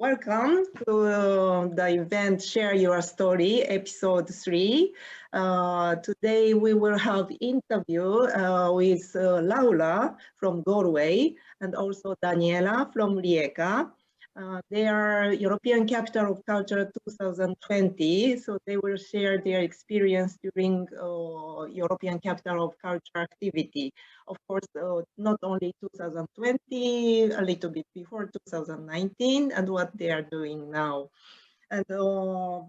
Welcome to the event Share Your Story, episode 3. Today we will have interview with Laura from Galway and also Daniela from Rijeka. They are European Capital of Culture 2020, so they will share their experience during European Capital of Culture activity. Of course, not only 2020, a little bit before 2019, and what they are doing now. And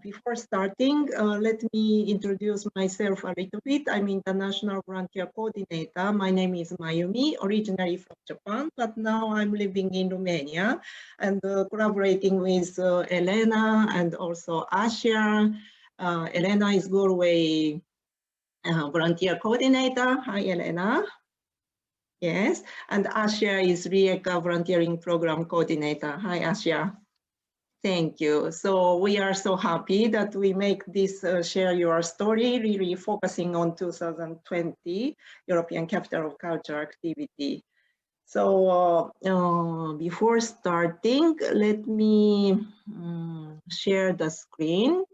before starting, let me introduce myself a little bit. I'm International Volunteer Coordinator. My name is Mayumi, originally from Japan, but now I'm living in Romania and collaborating with Elena and also Asia. Elena is Galway Volunteer Coordinator. Hi, Elena. Yes, and Asia is Rijeka Volunteering Program Coordinator. Hi, Asia. Thank you. So we are so happy that we make this Share Your Story, really focusing on 2020 European Capital of Culture activity. So before starting, let me share the screen.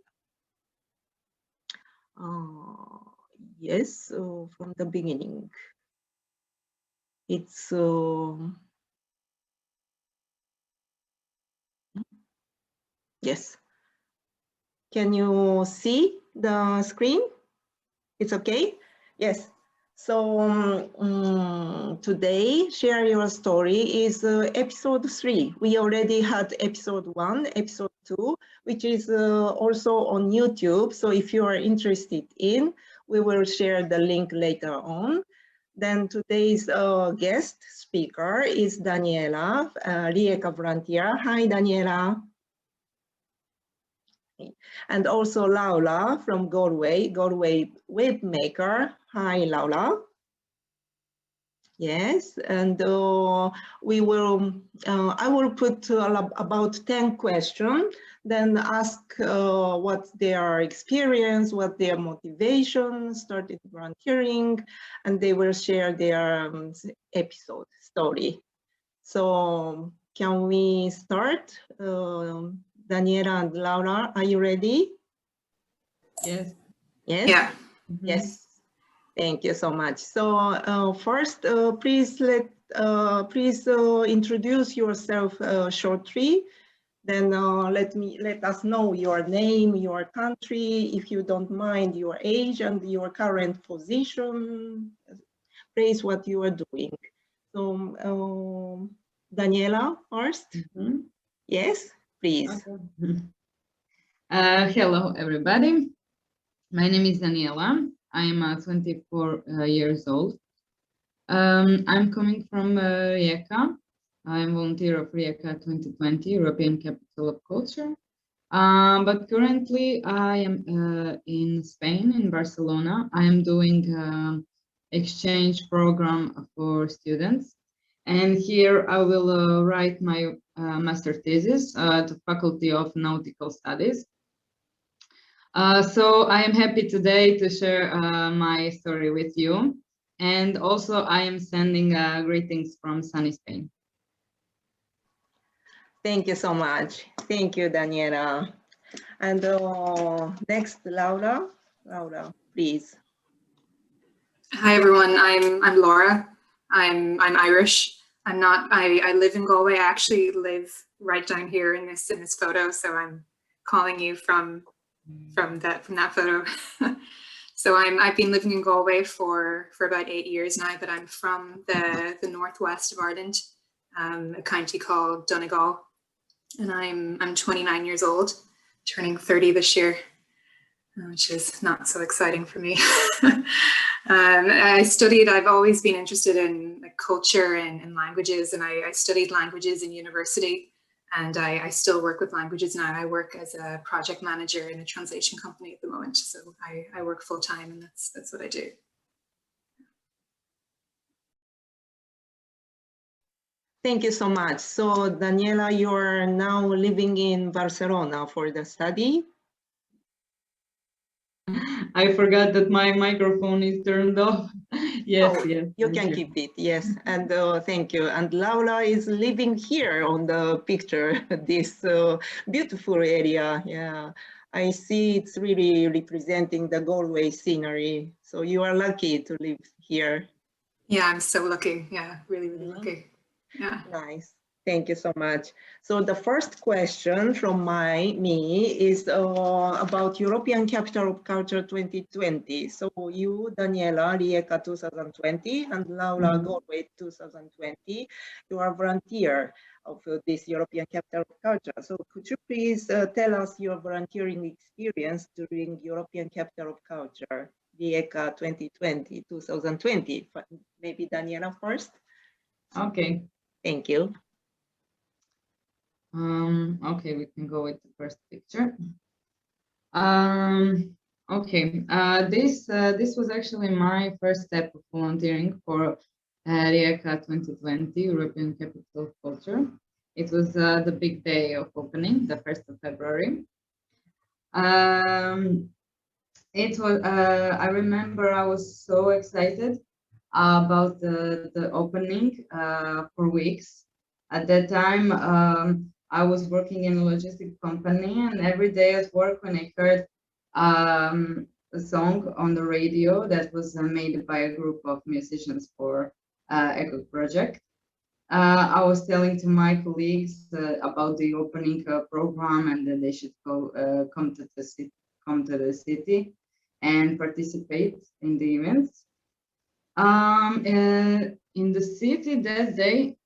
Yes, from the beginning. It's yes. Can you see the screen? It's okay? Yes. So today, Share Your Story is episode 3. We already had episode 1, episode 2, which is also on YouTube. So if you are interested in, we will share the link later on. Then today's guest speaker is Daniela, Rijeka Volunteer. Hi, Daniela. And also Laura from Galway Wave Maker. Hi, Laura. Yes, and we will. I will put about 10 questions, then ask what their experience, what their motivation, started volunteering, and they will share their episode story. So can we start? Daniela and Laura, are you ready? Yes. Yes? Yeah. Yes. Thank you so much. So first, please introduce yourself shortly. Then let us know your name, your country, if you don't mind, your age and your current position. Praise what you are doing. So Daniela first. Yes, please. Okay. Hello, everybody. My name is Daniela. I'm 24 years old. I'm coming from Rijeka. I'm volunteer of Rijeka 2020, European Capital of Culture. But currently I am in Spain, in Barcelona. I am doing exchange program for students. And here I will write my master thesis at the Faculty of Nautical Studies. So I am happy today to share my story with you. And also I am sending greetings from sunny Spain. Thank you so much. Thank you, Daniela. And next, Laura. Laura, please. Hi everyone. I'm Laura. I'm Irish. I live in Galway. I actually live right down here in this photo. So I'm calling you from that photo. So I've been living in Galway for about 8 years now, but I'm from the northwest of Ireland, a county called Donegal, and I'm 29 years old, turning 30 this year, which is not so exciting for me. I've always been interested in culture and languages, and I studied languages in university, and I still work with languages now. I work as a project manager in a translation company at the moment, so I work full time, and that's what I do. Thank you so much. So Daniela, you're now living in Barcelona for the study? I forgot that my microphone is turned off. Yes, Oh, yes. you thank can keep it, yes. And thank you. And Laura is living here on the picture, this beautiful area. Yeah, I see it's really representing the Galway scenery. So you are lucky to live here. Yeah, I'm so lucky. Yeah, really, really lucky. Yeah. Nice. Thank you so much. So the first question from me is about European Capital of Culture 2020. So you, Daniela, Rijeka 2020, and Laura Galway 2020, you are volunteer of this European Capital of Culture. So could you please tell us your volunteering experience during European Capital of Culture, Rijeka 2020, 2020? Maybe Daniela first. Okay. Thank you. Okay, we can go with the first picture. Okay, this was actually my first step of volunteering for Rijeka 2020 European Capital of Culture. It was the big day of opening, the 1st of February. It was. I remember I was so excited about the opening for weeks. At that time, I was working in a logistic company, and every day at work, when I heard a song on the radio that was made by a group of musicians for ECoC project, I was telling to my colleagues about the opening program and that they should come to the city and participate in the events. In the city that day,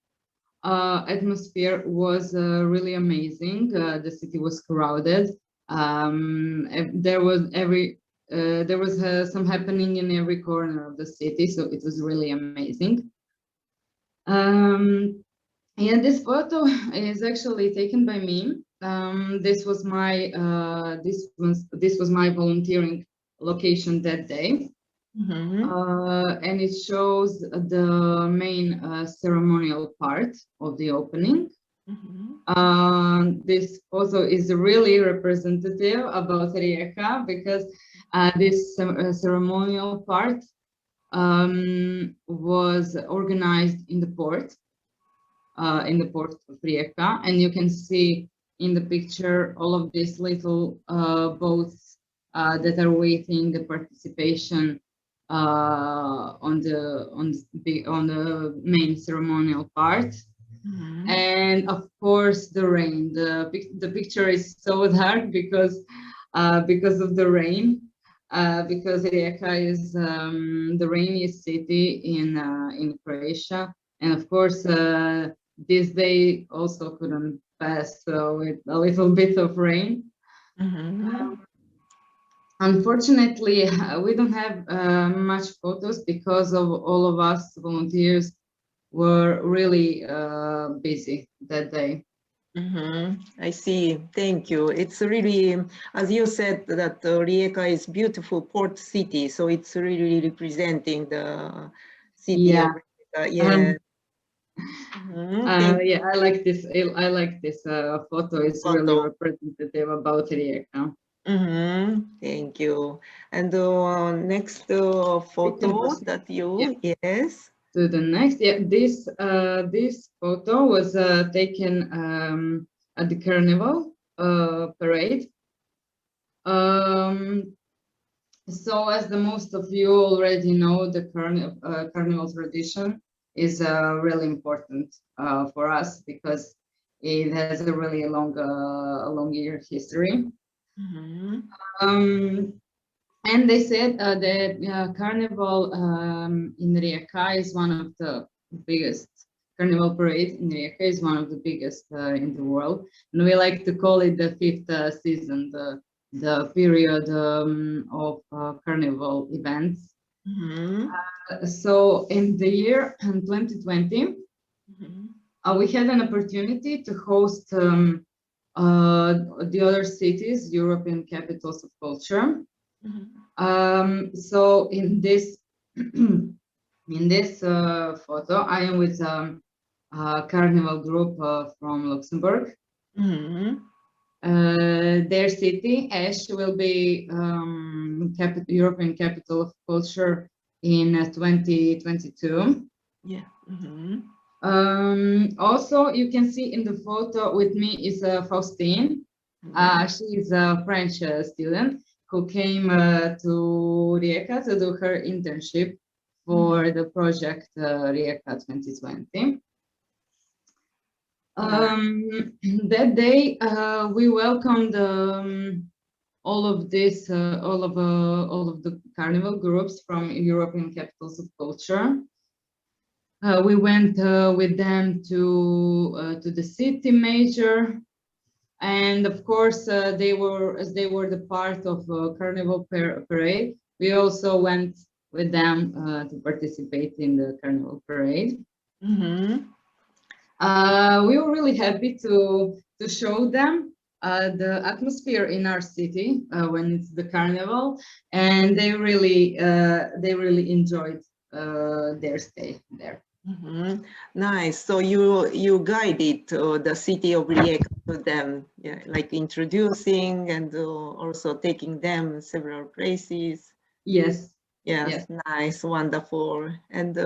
atmosphere was really amazing. The city was crowded. There was some happening in every corner of the city, so it was really amazing. Yeah, this photo is actually taken by me. This was my volunteering location that day. And it shows the main ceremonial part of the opening. This photo is really representative about Rijeka because this ceremonial part was organized in the port of Rijeka, and you can see in the picture all of these little boats that are waiting the participation on the main ceremonial part. And of course the rain. The picture is so dark because of the rain. Because Rijeka is the rainiest city in Croatia, and of course this day also couldn't pass with a little bit of rain. Unfortunately, we don't have much photos because of all of us volunteers were really busy that day. I see. Thank you. It's really, as you said, that Rijeka is beautiful port city, so it's really representing the city of Rijeka. Yeah. Yeah, I like this. I like this photo. It's really representative about Rijeka. Thank you. And next photo that you, yes. To the next, yeah, this photo was taken at the carnival parade. So as the most of you already know, the carnival tradition is really important for us because it has a really long year history. And they said that carnival in Rijeka is one of the biggest. Carnival parade in Rijeka is one of the biggest in the world, and we like to call it the fifth season, the period of carnival events. So in the year 2020, we had an opportunity to host the other cities, European capitals of culture. So in this photo, I am with a carnival group from Luxembourg. their city, Esch, will be European Capital of Culture in 2022. Yeah. Mm-hmm. Also, you can see in the photo with me is Faustine. She is a French student who came to Rijeka to do her internship for the project Rijeka 2020. That day, we welcomed all of the carnival groups from European Capitals of Culture. We went with them to the city major, and of course, as they were the part of Carnival parade. We also went with them to participate in the Carnival parade. Mm-hmm. We were really happy to show them the atmosphere in our city when it's the Carnival, and they really enjoyed their stay there. Mm-hmm. Nice. So you guided the city of Rijeka to them, yeah, like introducing and also taking them several places. Yes. Yes, nice, wonderful. And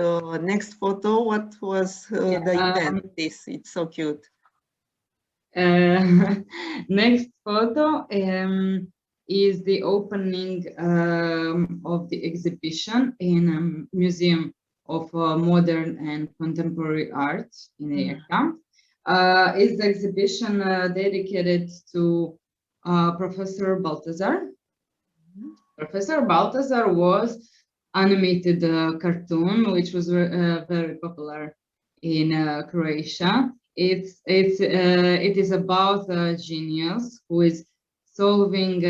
next photo, what was the event? It's so cute. Next photo is the opening of the exhibition in a museum of modern and contemporary art in Rijeka. Is the exhibition dedicated to Professor Baltazar. Professor Baltazar was animated cartoon, which was very popular in Croatia. It is about a genius who is solving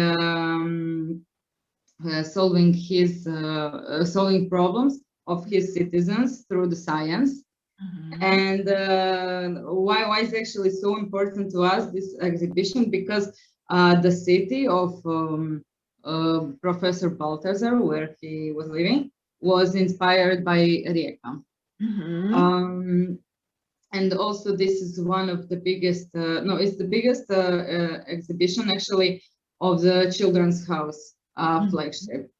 problems of his citizens through the science. And why is actually so important to us, this exhibition? Because the city of Professor Baltazar, where he was living, was inspired by Rijeka. And also this is one of the biggest, it's the biggest exhibition actually of the Children's House flagship.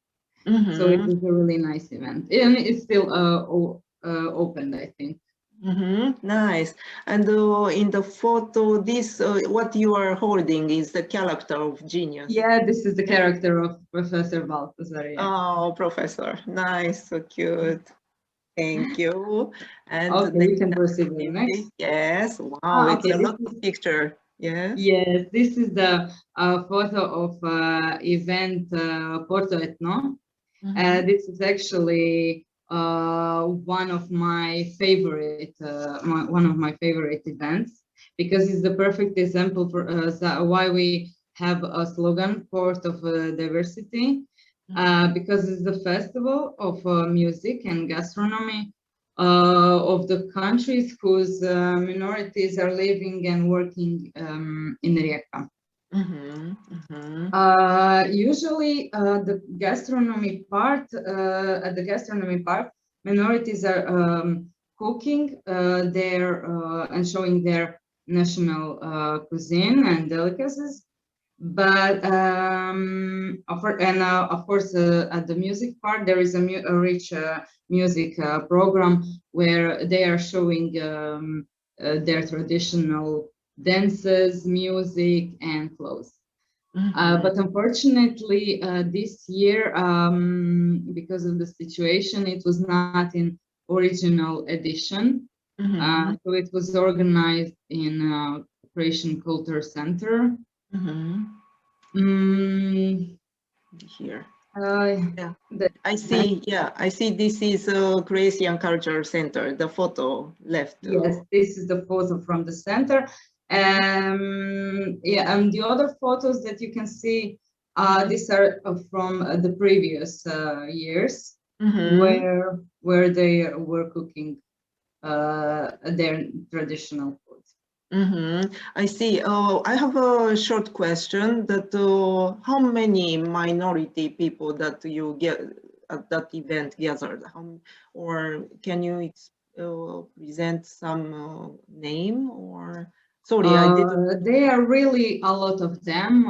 So it was a really nice event. And it's still open, I think. Nice. And in the photo, this what you are holding is the character of genius. Yeah, this is the character of Professor Baltazar. Yeah. Oh, Professor, nice, so cute. Thank you. And okay, we can proceed with the next. Yes, wow, it's a lot of picture. Yes. Yes, this is the photo of event Porto Etno. This is actually one of my favorite events, because it's the perfect example for why we have a slogan, Port of Diversity, because it's the festival of music and gastronomy of the countries whose minorities are living and working in Rijeka. Usually the gastronomy part, at the gastronomy part, minorities are cooking and showing their national cuisine and delicacies. But of course, at the music part, there is a rich music program where they are showing their traditional dances, music, and clothes. But unfortunately, this year, because of the situation, it was not in original edition. So it was organized in Croatian Culture Center. Here. Yeah. I see. Yeah, I see. This is Croatian Culture Center. The photo left. Yes, this is the photo from the center. Yeah, and the other photos that you can see, these are from the previous years, where they were cooking their traditional food. I see. I have a short question. That how many minority people that you get at that event gathered? Or can you present some name or? Sorry, I didn't. There are really a lot of them.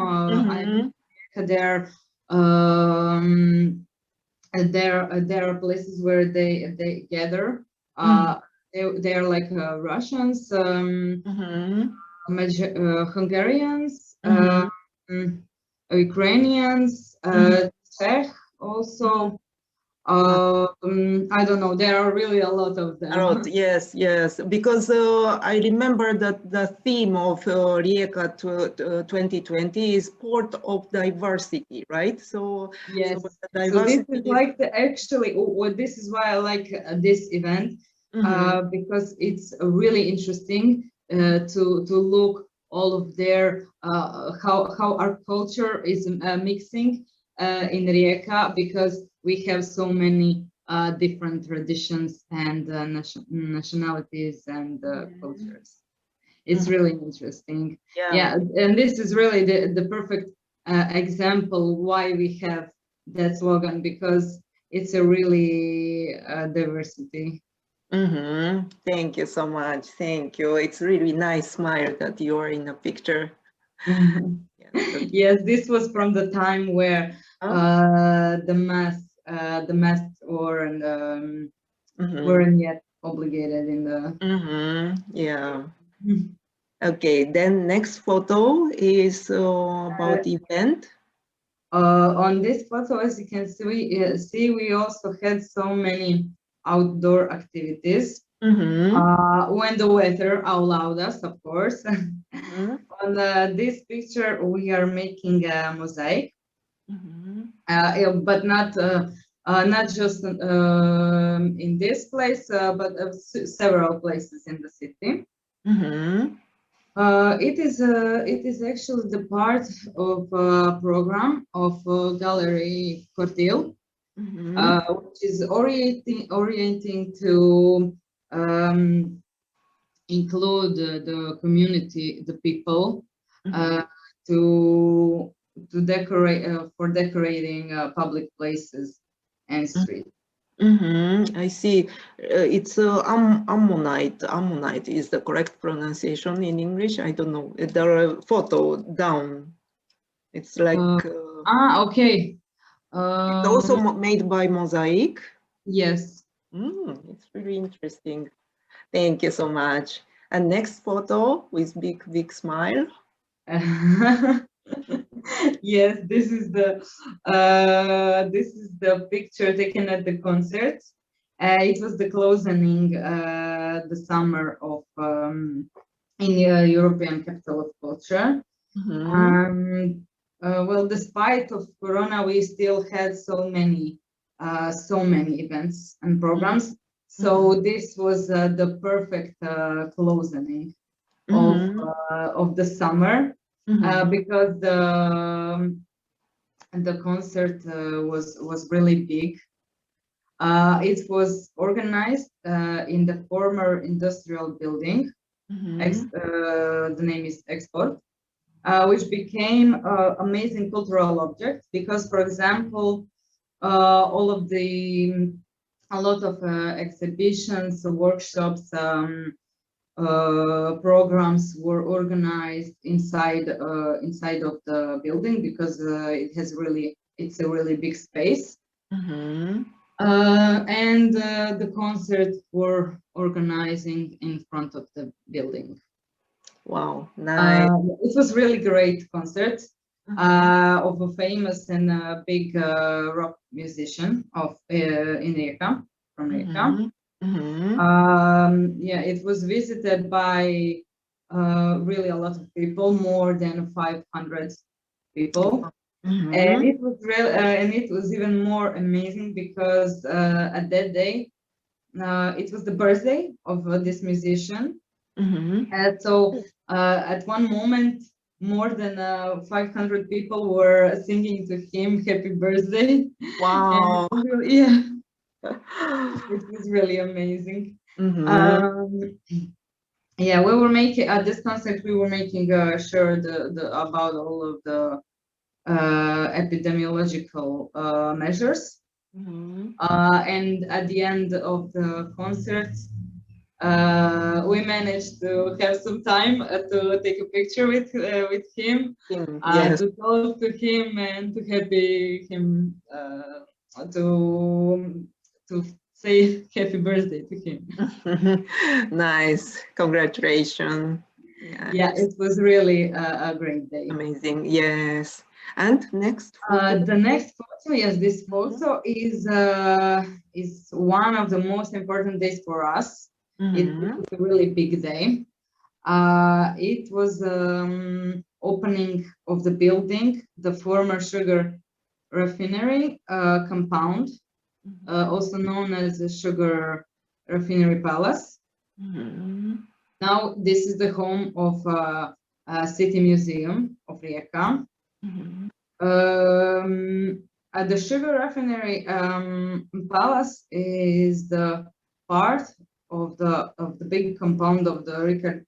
There are places where they gather. They are like Russians, Hungarians, Ukrainians, Czech also. I don't know. There are really a lot of them. A lot, yes, yes. Because I remember that the theme of Rijeka 2020 is port of diversity, right? So yes. So this is like this is why I like this event, because it's really interesting to look all of their how our culture is mixing in Rijeka, because we have so many different traditions and nationalities and cultures. It's really interesting. Yeah, and this is really the perfect example why we have that slogan, because it's a really diversity. Thank you so much. Thank you. It's really nice smile that you're in a picture. Yes, this was from the time where the masks weren't yet obligated in the. Yeah. Okay, then next photo is about the event. On this photo, as you can see, we also had so many outdoor activities when the weather allowed us, of course. On this picture, we are making a mosaic, but not just in this place, but several places in the city. It is actually the part of a program of Galway Wave Maker, which is orienting to include the community, the people, to decorate for decorating public places and streets. I see. It's ammonite. Ammonite is the correct pronunciation in English. I don't know. There are a photo down. It's like. Okay. It's also made by Mosaic. Yes. It's really interesting. Thank you so much. And next photo with big smile. Yes, this is the picture taken at the concert. It was the closing the summer of in the European Capital of Culture. Well, despite of Corona, we still had so many events and programs. So this was the perfect closing of the summer. Because the concert was really big. It was organized in the former industrial building. The name is Export, which became an amazing cultural object because, for example, a lot of exhibitions, workshops, programs were organized inside of the building because it's a really big space. And the concerts were organizing in front of the building. Wow, nice. It was really great concert of a famous and big rock musician in Rijeka, from Rijeka. Yeah, it was visited by really a lot of people, more than 500 people. And it was and it was even more amazing because at that day it was the birthday of this musician. And so at one moment, more than 500 people were singing to him "Happy Birthday." Wow! And, yeah. It was really amazing. Yeah, we were making at this concert. We were making sure about all of the epidemiological measures. And at the end of the concert, we managed to have some time to take a picture with him, Yes. to talk to him, and to happy him to say happy birthday to him. Nice, congratulations. Yeah, it was really a great day. Amazing, yes. And next photo? The next photo, yes, this photo is one of the most important days for us. It was a really big day. It was opening of the building, the former sugar refinery compound, also known as the Sugar Refinery Palace. Now this is the home of City Museum of Rijeka. The Sugar Refinery Palace is the part of the big compound of the Rijeka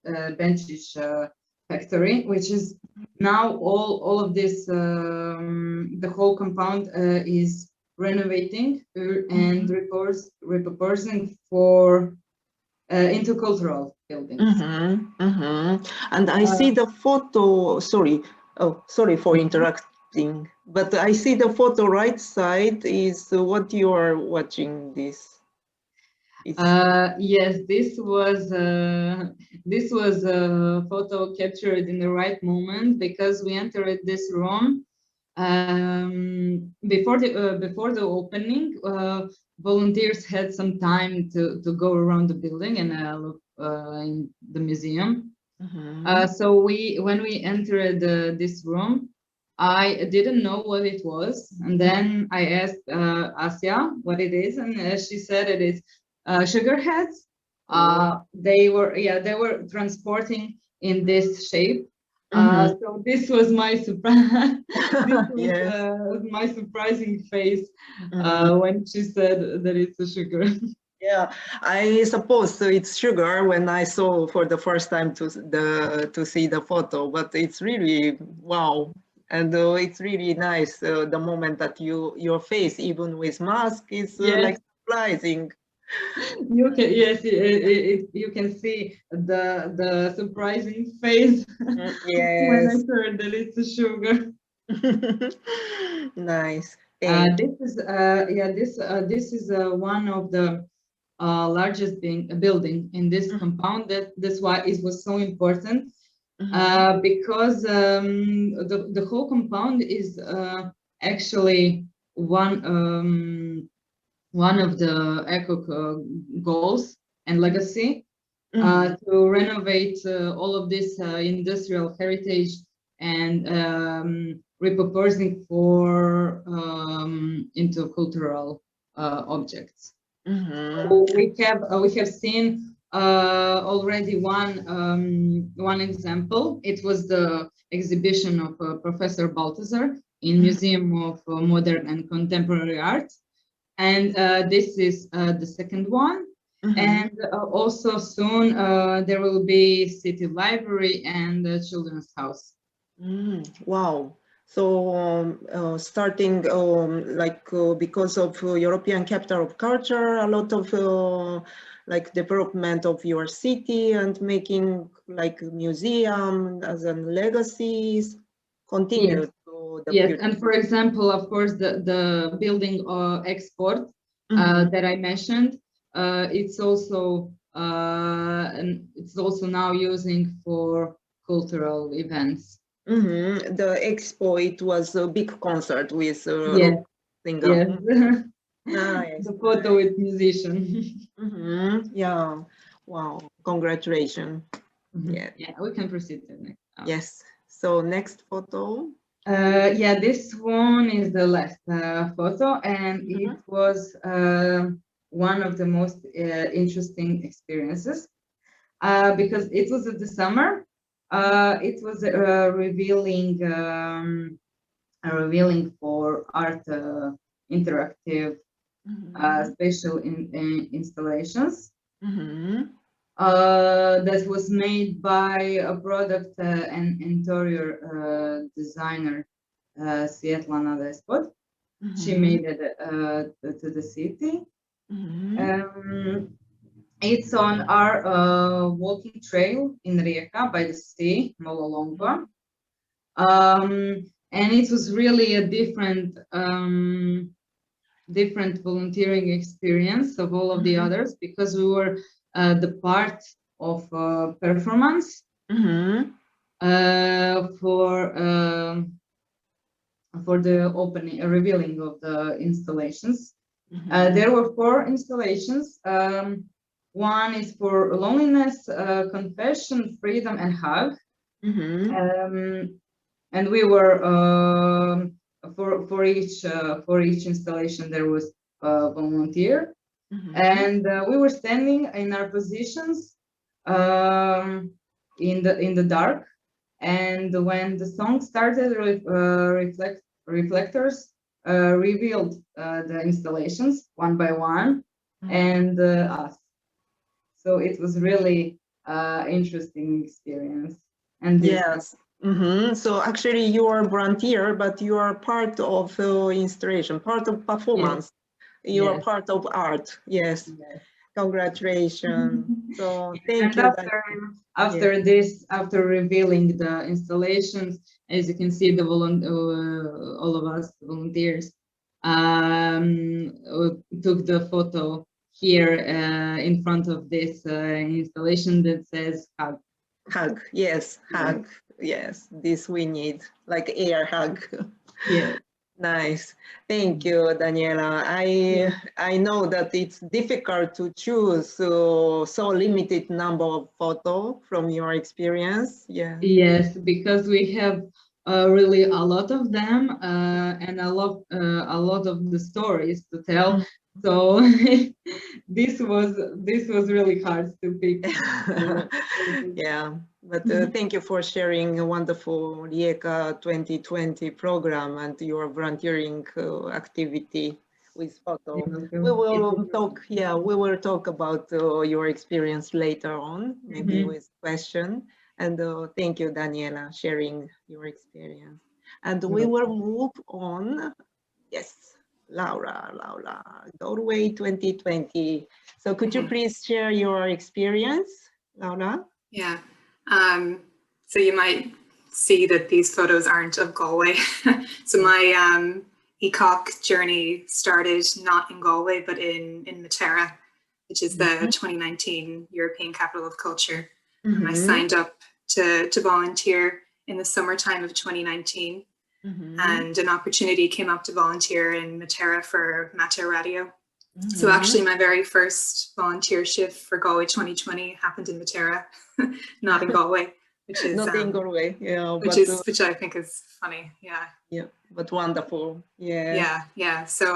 factory, which is now all of this. The whole compound is renovating and repurposing for into cultural buildings. And I see the photo. Sorry for interrupting. But I see the photo right side is what you are watching this. Yes, this was a photo captured in the right moment because we entered this room before the opening. Volunteers had some time to go around the building and look in the museum. So when we entered this room, I didn't know what it was, and then I asked Asya what it is, and she said it is sugar heads. They were transporting in this shape. So this was my surprise. My surprising face when she said that it's a sugar. Yeah, I suppose so it's sugar when I saw for the first time to see the photo, but it's really wow. And it's really nice the moment that your face, even with mask, is like surprising. You can you can see the surprising face when I heard that it's a sugar. Nice. This is one of the largest building in this compound. That's why it was so important. Because the whole compound is actually one of the ECoC goals and legacy to renovate all of this industrial heritage and repurposing for into cultural objects. So we have seen already one example. It was the exhibition of Professor Balthazar in Museum of Modern and Contemporary Art, and this is the second one. And also soon there will be City Library and the Children's House. Wow. So starting because of European Capital of Culture, a lot of like development of your city and making like museum as a legacies continue to the future. And for example, of course, the building export that I mentioned, it's also now using for cultural events. The expo, it was a big concert with singer. Nice. The photo with musician. Yeah. Wow. Congratulations. Yeah, we can proceed to next. Yes. So next photo. This one is the last photo, and it was one of the most interesting experiences because it was in the summer. It was revealing for art interactive special installations that was made by a product and interior designer, Svetlana Despot. She made it to the city. It's on our walking trail in Rijeka by the sea, Mololongva. And it was really a different volunteering experience of all of the others, because we were the part of performance for the opening, revealing of the installations. There were 4 installations. One is for loneliness, confession, freedom, and hug. And we were for each installation there was a volunteer, and we were standing in our positions in the dark. And when the song started, reflectors revealed the installations one by one, and us. So it was really interesting experience. And yes. So actually you are a volunteer, but you are part of installation, part of performance. Yes. You are part of art. Yes. Congratulations. So thank you. After this, after revealing the installations, as you can see, the all of us volunteers took the photo here in front of this installation that says hug. Hug, yes, hug, yes. This we need, like air hug. Yeah. Nice. Thank you, Daniela. I know that it's difficult to choose so limited number of photos from your experience. Yeah. Yes, because we have really a lot of them and a lot of the stories to tell. So this was really hard to pick. Yeah, but thank you for sharing a wonderful Rijeka 2020 program and your volunteering activity with photo. We will talk. Yeah, we will talk about your experience later on, maybe with question. And thank you, Daniela, sharing your experience. And we will move on. Yes. Laura, Galway 2020. So could you please share your experience, Laura? Yeah. So you might see that these photos aren't of Galway. So my ECoC journey started not in Galway, but in Matera, which is the 2019 European Capital of Culture. I signed up to volunteer in the summertime of 2019. And an opportunity came up to volunteer in Matera for Mater Radio. So actually my very first volunteer shift for Galway 2020 happened in Matera, not in Galway, which is not in Galway, yeah, which I think is funny, yeah, but wonderful, yeah. So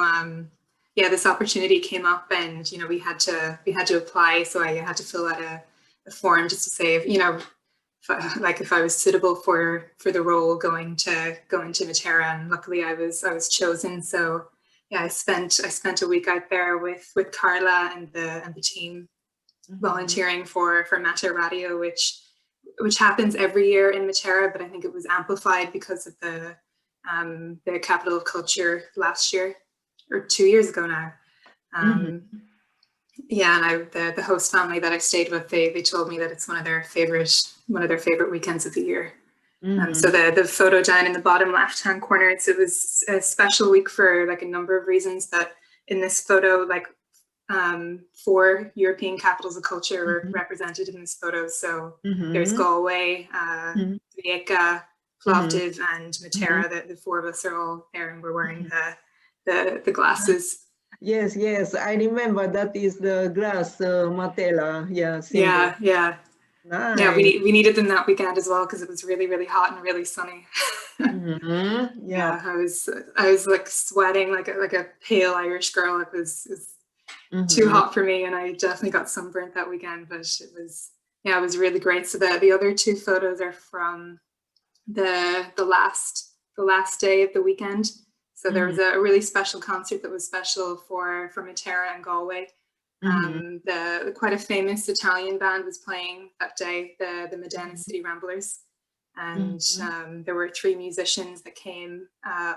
this opportunity came up, and we had to apply. So I had to fill out a form just to say, if I was suitable for the role going to Matera, and luckily I was chosen. So yeah, I spent a week out there with Carla and the team volunteering for Mater Radio, which happens every year in Matera, but I think it was amplified because of the Capital of Culture last year, or 2 years ago now. Yeah, and the host family that I stayed with, they told me that it's one of their favorite weekends of the year. So the photo down in the bottom left-hand corner, it was a special week for like a number of reasons. That in this photo, like 4 European capitals of culture were represented in this photo. So there's Galway, Rijeka, Plovdiv, and Matera. The 4 of us are all there, and we're wearing the glasses. Yes, I remember that is the glass Matela. Yeah. Nice. Yeah, we needed them that weekend as well because it was really, really hot and really sunny. Yeah, I was like sweating like a pale Irish girl. It was too hot for me, and I definitely got sunburnt that weekend. But it was really great. So the other 2 photos are from the last day of the weekend. So there was a really special concert that was special for Matera and Galway. Quite a famous Italian band was playing that day, the Modena City Ramblers, and there were 3 musicians that came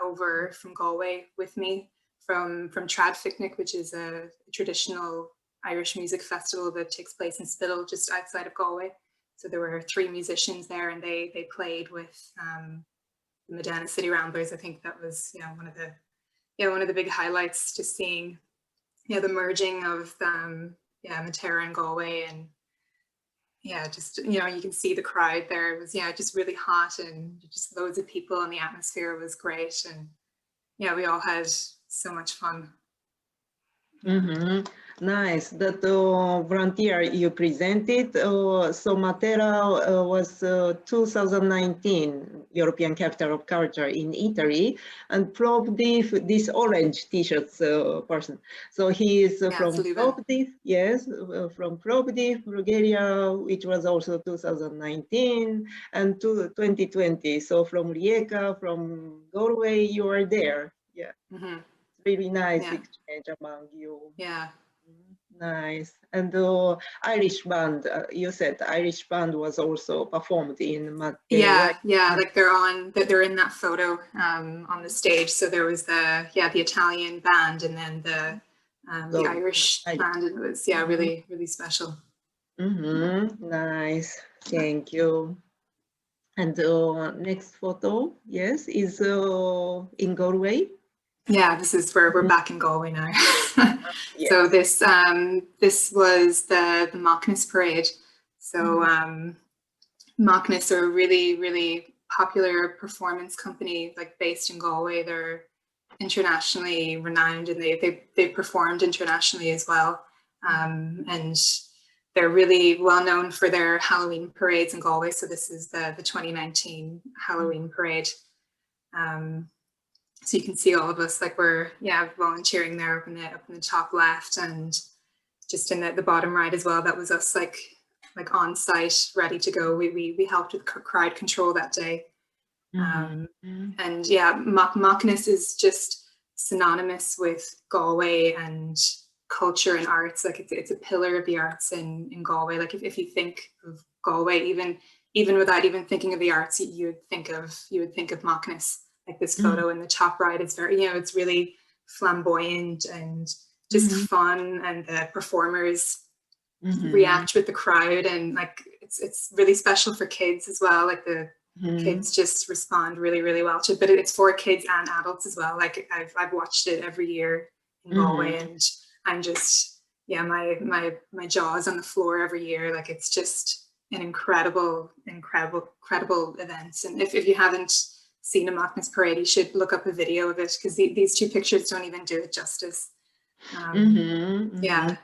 over from Galway with me from Trad Picnic, which is a traditional Irish music festival that takes place in Spittle, just outside of Galway. So there were 3 musicians there, and they played with the Medina City Ramblers. I think that was one of the big highlights, just seeing the merging of Matera and Galway, and just you can see the crowd there. It was just really hot, and just loads of people, and the atmosphere was great, and we all had so much fun. Nice. That volunteer you presented. So Matera was 2019 European Capital of Culture in Italy, and Plovdiv, this orange T-shirts person. So he is from Plovdiv, yes, from Plovdiv, Bulgaria, which was also 2019 and 2020. So from Rijeka, from Galway, you are there. Yeah. Really nice exchange among you. Yeah. Nice. And Irish band, you said Irish band was also performed in Matera. Yeah, like they're in that photo on the stage. So there was the Italian band, and then the Irish band, and it was really, really special. Nice. Thank you. And next photo, yes, is in Galway. Yeah, this is where we're back in Galway now. Yes. So this was the Macnas parade. So Macnas are a really, really popular performance company, like based in Galway. They're internationally renowned, and they've performed internationally as well. And they're really well known for their Halloween parades in Galway. So this is the 2019 Halloween parade. So you can see all of us, like we're volunteering there up in the top left, and just in the bottom right as well. That was us like on site, ready to go. We helped with crowd control that day. And Macnas is just synonymous with Galway and culture and arts. Like it's a pillar of the arts in Galway. Like if you think of Galway, even without even thinking of the arts, you would think of Macnas. Like this photo in the top right is very, it's really flamboyant and just fun, and the performers react with the crowd, and like it's really special for kids as well. Like the kids just respond really, really well to it, but it's for kids and adults as well. Like I've watched it every year in Galway, and I'm just my jaw is on the floor every year. Like it's just an incredible event. And if you haven't seen a Macnas parade, you should look up a video of it, because these 2 pictures don't even do it justice. Yeah.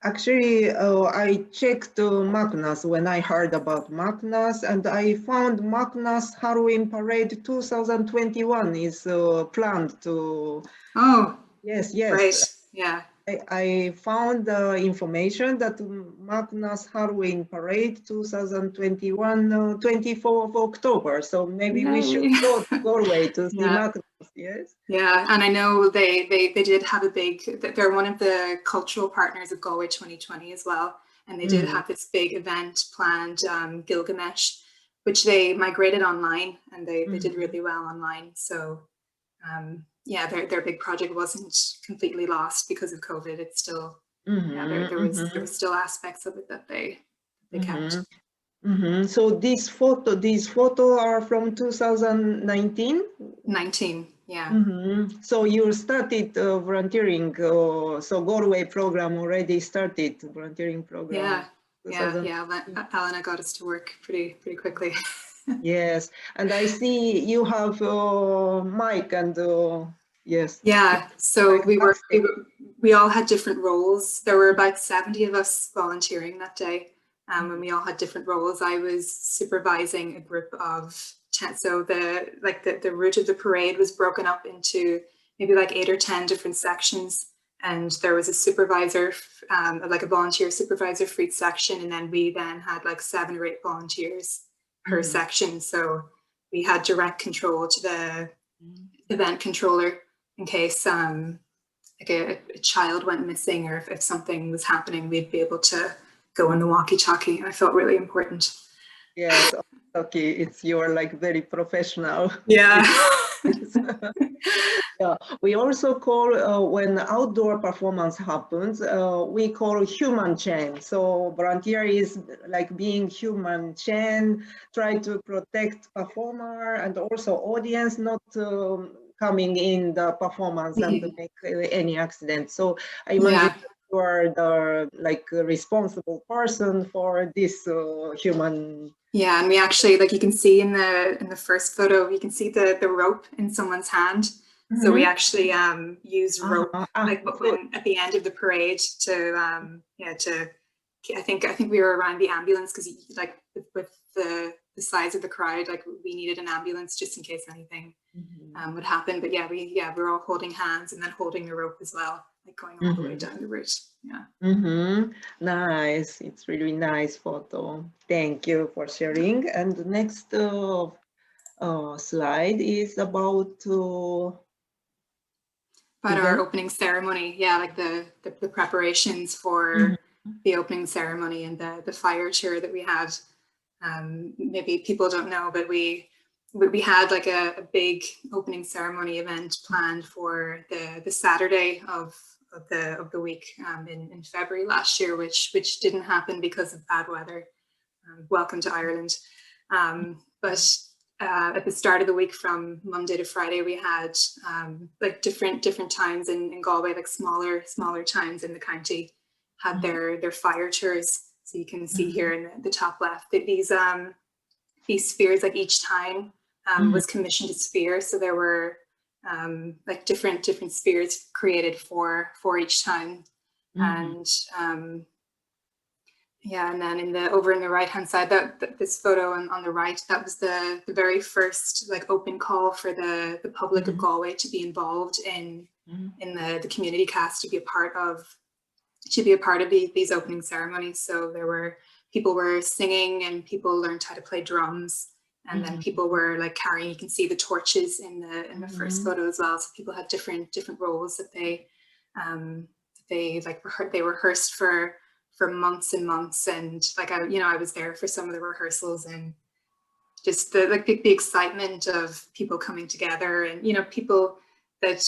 Actually, I checked Macnas when I heard about Macnas, and I found Macnas Halloween Parade 2021 is planned to. Oh. Yes. Right. Yeah. I found the information that Macnas Halloween Parade 2021, 24th of October. So maybe we should go to Galway to see Macnas, yes? Yeah, and I know they did have they're one of the cultural partners of Galway 2020 as well. And they did have this big event planned, Gilgamesh, which they migrated online, and they did really well online. So their big project wasn't completely lost because of COVID. It's still there was still aspects of it that they kept. So these photos are from 2019? 19, yeah. So you started volunteering, so Galway program already started volunteering program. Yeah. Elena got us to work pretty quickly. Yes, and I see you have Mike and yes. Yeah, so we all had different roles. There were about 70 of us volunteering that day, and we all had different roles. I was supervising a group of 10. So the route of the parade was broken up into maybe like 8 or 10 different sections, and there was a supervisor, like a volunteer supervisor for each section, and then we had like 7 or 8 volunteers per section. So we had direct control to the event controller in case like a child went missing, or if something was happening, we'd be able to go on the walkie-talkie. I felt really important. Yes, okay, you're like very professional. Yeah. Yeah, we also call when outdoor performance happens, we call human chain. So volunteer is like being human chain, try to protect performer and also audience not coming in the performance and to make any accident. So I imagine you are the responsible person for this human. Yeah, and we actually, like you can see in the first photo, you can see the rope in someone's hand. So we actually use rope at the end of the parade to I think we were around the ambulance because like with the size of the crowd, like we needed an ambulance just in case anything would happen. But yeah, we're all holding hands and then holding the rope as well, like going all the way down the route. Yeah. Nice. It's really nice photo. Thank you for sharing. And the next slide is about our opening ceremony. Yeah, like the preparations for the opening ceremony and the fire tour that we had. Maybe people don't know, but we had like a big opening ceremony event planned for the Saturday of the week in February last year, which didn't happen because of bad weather. Welcome to Ireland. But at the start of the week, from Monday to Friday, we had like different towns in Galway, like smaller towns in the county, had their fire tours. So you can see here in the top left that these spheres, like each town was commissioned a sphere. So there were like different spheres created for each town. And yeah, and then over in the right hand side, this photo on the right, that was the very first like open call for the public of Galway to be involved in the community cast, to be a part of these opening ceremonies. So people were singing and people learned how to play drums, and then people were like carrying, you can see the torches in the first photo as well. So people had different roles that they rehearsed for months and months. And like I was there for some of the rehearsals, and just the excitement of people coming together, and people that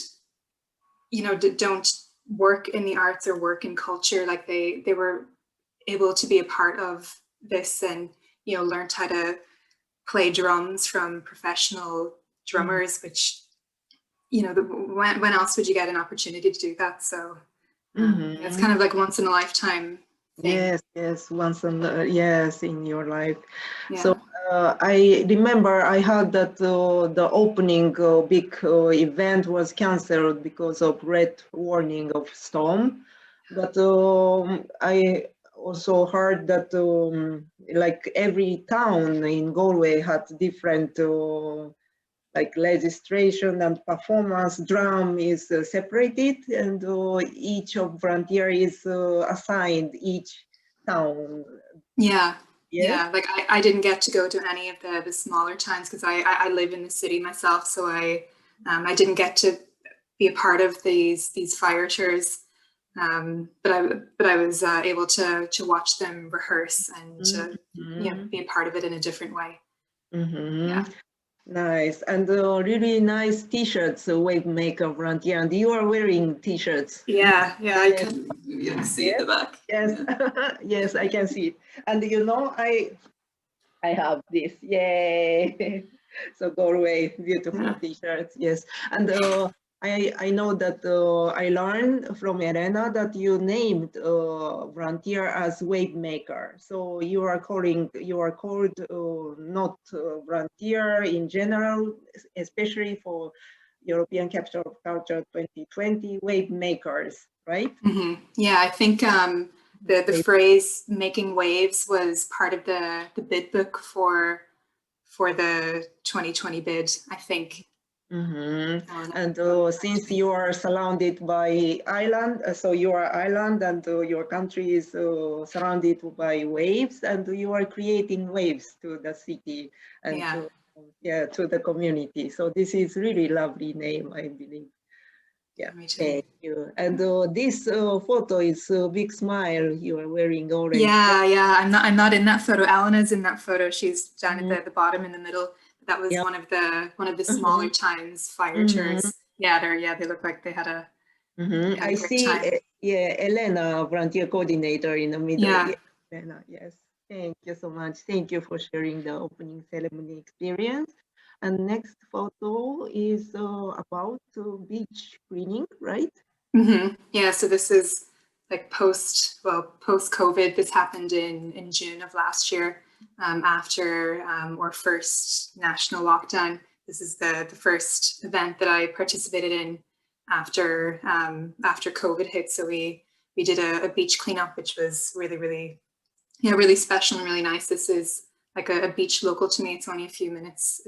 don't work in the arts or work in culture, like they were able to be a part of this, and learned how to play drums from professional drummers, which when else would you get an opportunity to do that? So it's kind of like once in a lifetime thing. Yes, once in your life. So I remember I had that the opening big event was cancelled because of red warning of storm, but I also heard that like every town in Galway had different like legislation and performance. Drum is separated, and each of volunteer is assigned each town. Yeah, like I didn't get to go to any of the smaller towns because I live in the city myself, so I didn't get to be a part of these fire tours, but I was able to watch them rehearse and be a part of it in a different way. Yeah. Nice, and really nice t-shirts, Wave Maker volunteer, and you are wearing t-shirts. Yeah, you can see the back. Yes, yes, I can see it. And I have this, yay! So Galway, beautiful t-shirts, yes. And I know that I learned from Elena that you named volunteer as Wave Maker. So you are called not volunteer in general, especially for European Capital of Culture 2020 Wave Makers, right? Yeah, I think the phrase "making waves" was part of the bid book for the 2020 bid, I think. And since you are surrounded by island, so you are island, and your country is surrounded by waves, and you are creating waves to the city and to the community. So this is really lovely name, I believe. Yeah, thank you. And this photo is a big smile. You are wearing orange. Yeah. I'm not in that photo. Elena's in that photo. She's down at the bottom in the middle. That was one of the smaller towns fire tours they look like they had a, Mm-hmm. I see, Elena, volunteer coordinator in the middle. Yeah. Elena, yes. Thank you so much. Thank you for sharing the opening ceremony experience. And next photo is about beach cleaning, right? Mm-hmm. Yeah, so this is like post-COVID. This happened in June of last year, after our first national lockdown. This is the first event that I participated in after COVID hit. So we did a beach cleanup, which was really special and really nice. This is like a beach local to me. It's only a few minutes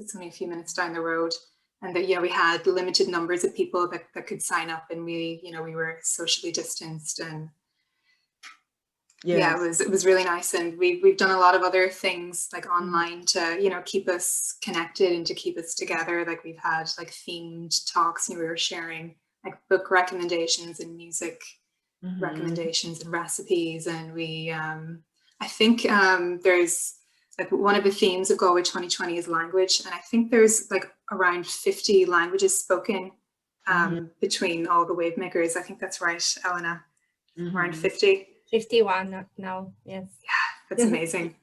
down the road. And that, we had limited numbers of people that could sign up, and we were socially distanced, and it was really nice. And we've done a lot of other things like online to, keep us connected and to keep us together. Like we've had like themed talks, and we were sharing like book recommendations and music recommendations and recipes. And we, I think there's like one of the themes of Galway 2020 is language. And I think there's like around 50 languages spoken between all the wave makers. I think that's right, Elena, around 50. 51 now, yes. Yeah, that's amazing.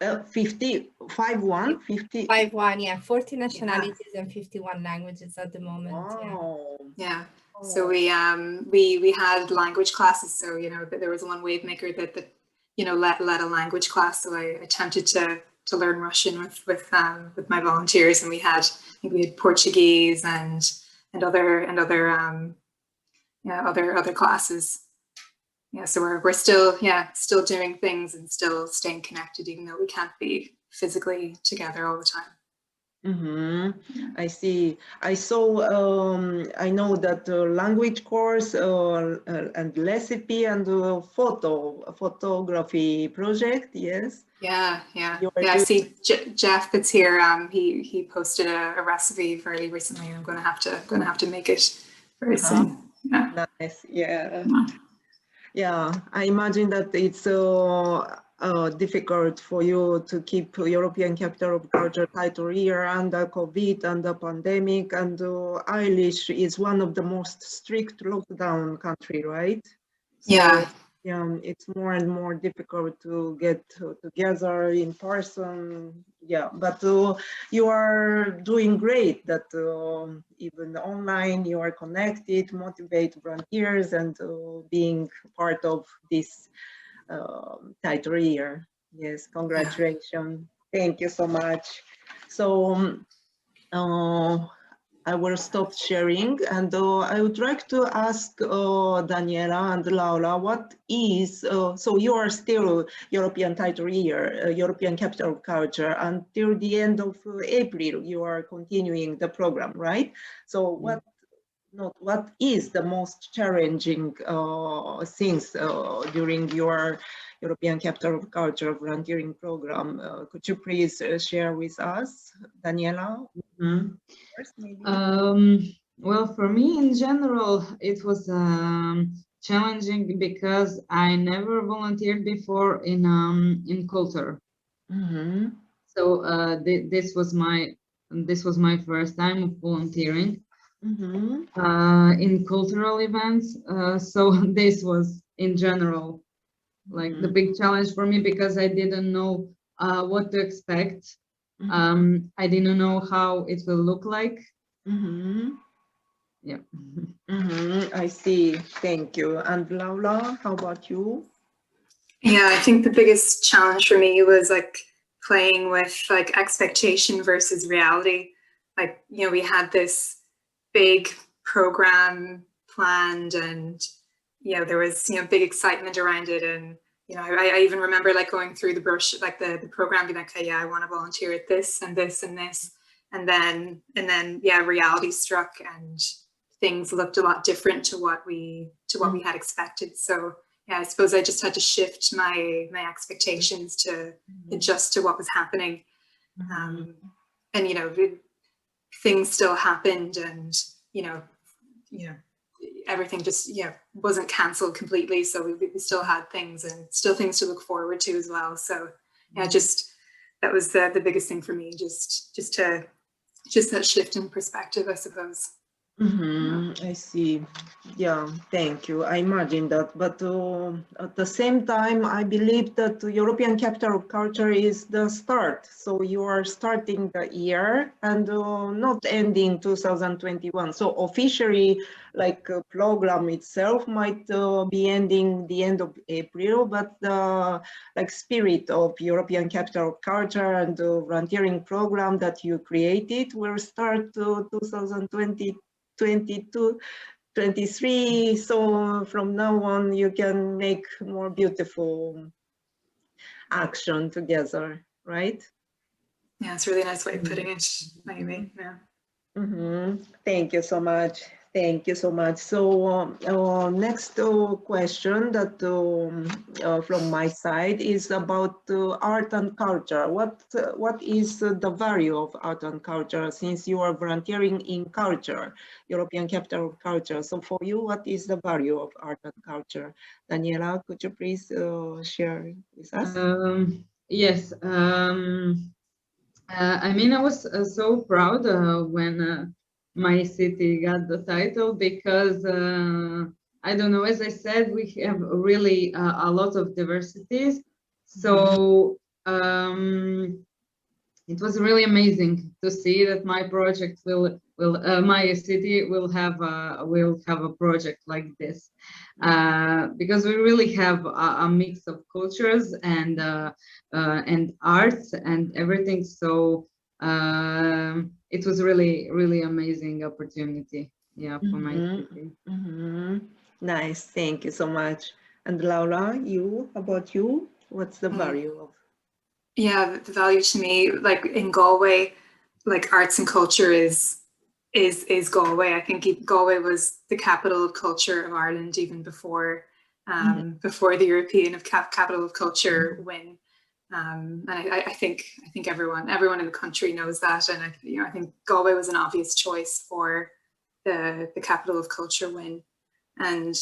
50, 51, 50. 51, yeah, 40 nationalities and 51 languages at the moment. Wow. Yeah. So we had language classes. So, there was one wave maker that led a language class. So I attempted to learn Russian with my volunteers, and I think we had Portuguese and other classes. Yeah, so we're still doing things and still staying connected, even though we can't be physically together all the time. I see. I saw. I know that language course and recipe and photography project. Yes. Yeah. I see Jeff that's here. He posted a recipe very recently. I'm going to have to make it very soon. Yeah. Nice. Yeah. Yeah. I imagine that it's difficult for you to keep European Capital of Culture title year under COVID and the pandemic, and Irish is one of the most strict lockdown country, right? So, yeah, it's more and more difficult to get together in person. Yeah, but you are doing great that even online you are connected, motivate volunteers, and being part of this title year. Yes, congratulations. Thank you so much. So I will stop sharing, and I would like to ask Daniela and Laura, what is, so you are still European title year, European Capital of Culture, until the end of April, you are continuing the program, right? So what is the most challenging things during your European Capital of Culture volunteering program? Could you please share with us, Daniela? First, maybe? Well, for me in general, it was challenging because I never volunteered before in culture. So this was my first time of volunteering in cultural events. So this was in general like the big challenge for me, because I didn't know what to expect. I didn't know how it will look like. Yeah. I see. Thank you. And Laura, how about you? Yeah, I think the biggest challenge for me was like playing with like expectation versus reality. Like, we had this big program planned, and there was big excitement around it. And I even remember like going through the brochure, like the program, being like, okay, I want to volunteer at this and this and this, and then reality struck, and things looked a lot different to what we had expected. So I suppose I just had to shift my expectations to adjust to what was happening. And things still happened, and everything just wasn't canceled completely. So we still had things, and still things to look forward to as well. So that was the biggest thing for me, just that shift in perspective, I suppose. I see. Yeah, thank you. I imagine that. But at the same time, I believe that the European Capital of Culture is the start. So you are starting the year and not ending 2021. So officially, like program itself might be ending the end of April, but the like spirit of European Capital of Culture and the volunteering program that you created will start 2022, 23. So from now on, you can make more beautiful action together, right? Yeah, it's a really nice way of putting it, maybe. Yeah. Thank you so much. Thank you so much. So next question that from my side is about art and culture. What is the value of art and culture since you are volunteering in culture, European Capital of Culture? So for you, what is the value of art and culture? Daniela, could you please share with us? Yes. I mean, I was so proud when my city got the title because I don't know, as I said, we have really a lot of diversities. So it was really amazing to see that my project my city will have a project like this because we really have a mix of cultures and arts and everything. So it was really amazing opportunity, yeah, for my city. Nice, thank you so much. And Laura, about you, what's the value of? Yeah, the value to me, like in Galway, like arts and culture is Galway. I think Galway was the capital of culture of Ireland even before before the European capital of culture win. And I think everyone in the country knows that, and I think Galway was an obvious choice for the capital of culture win. And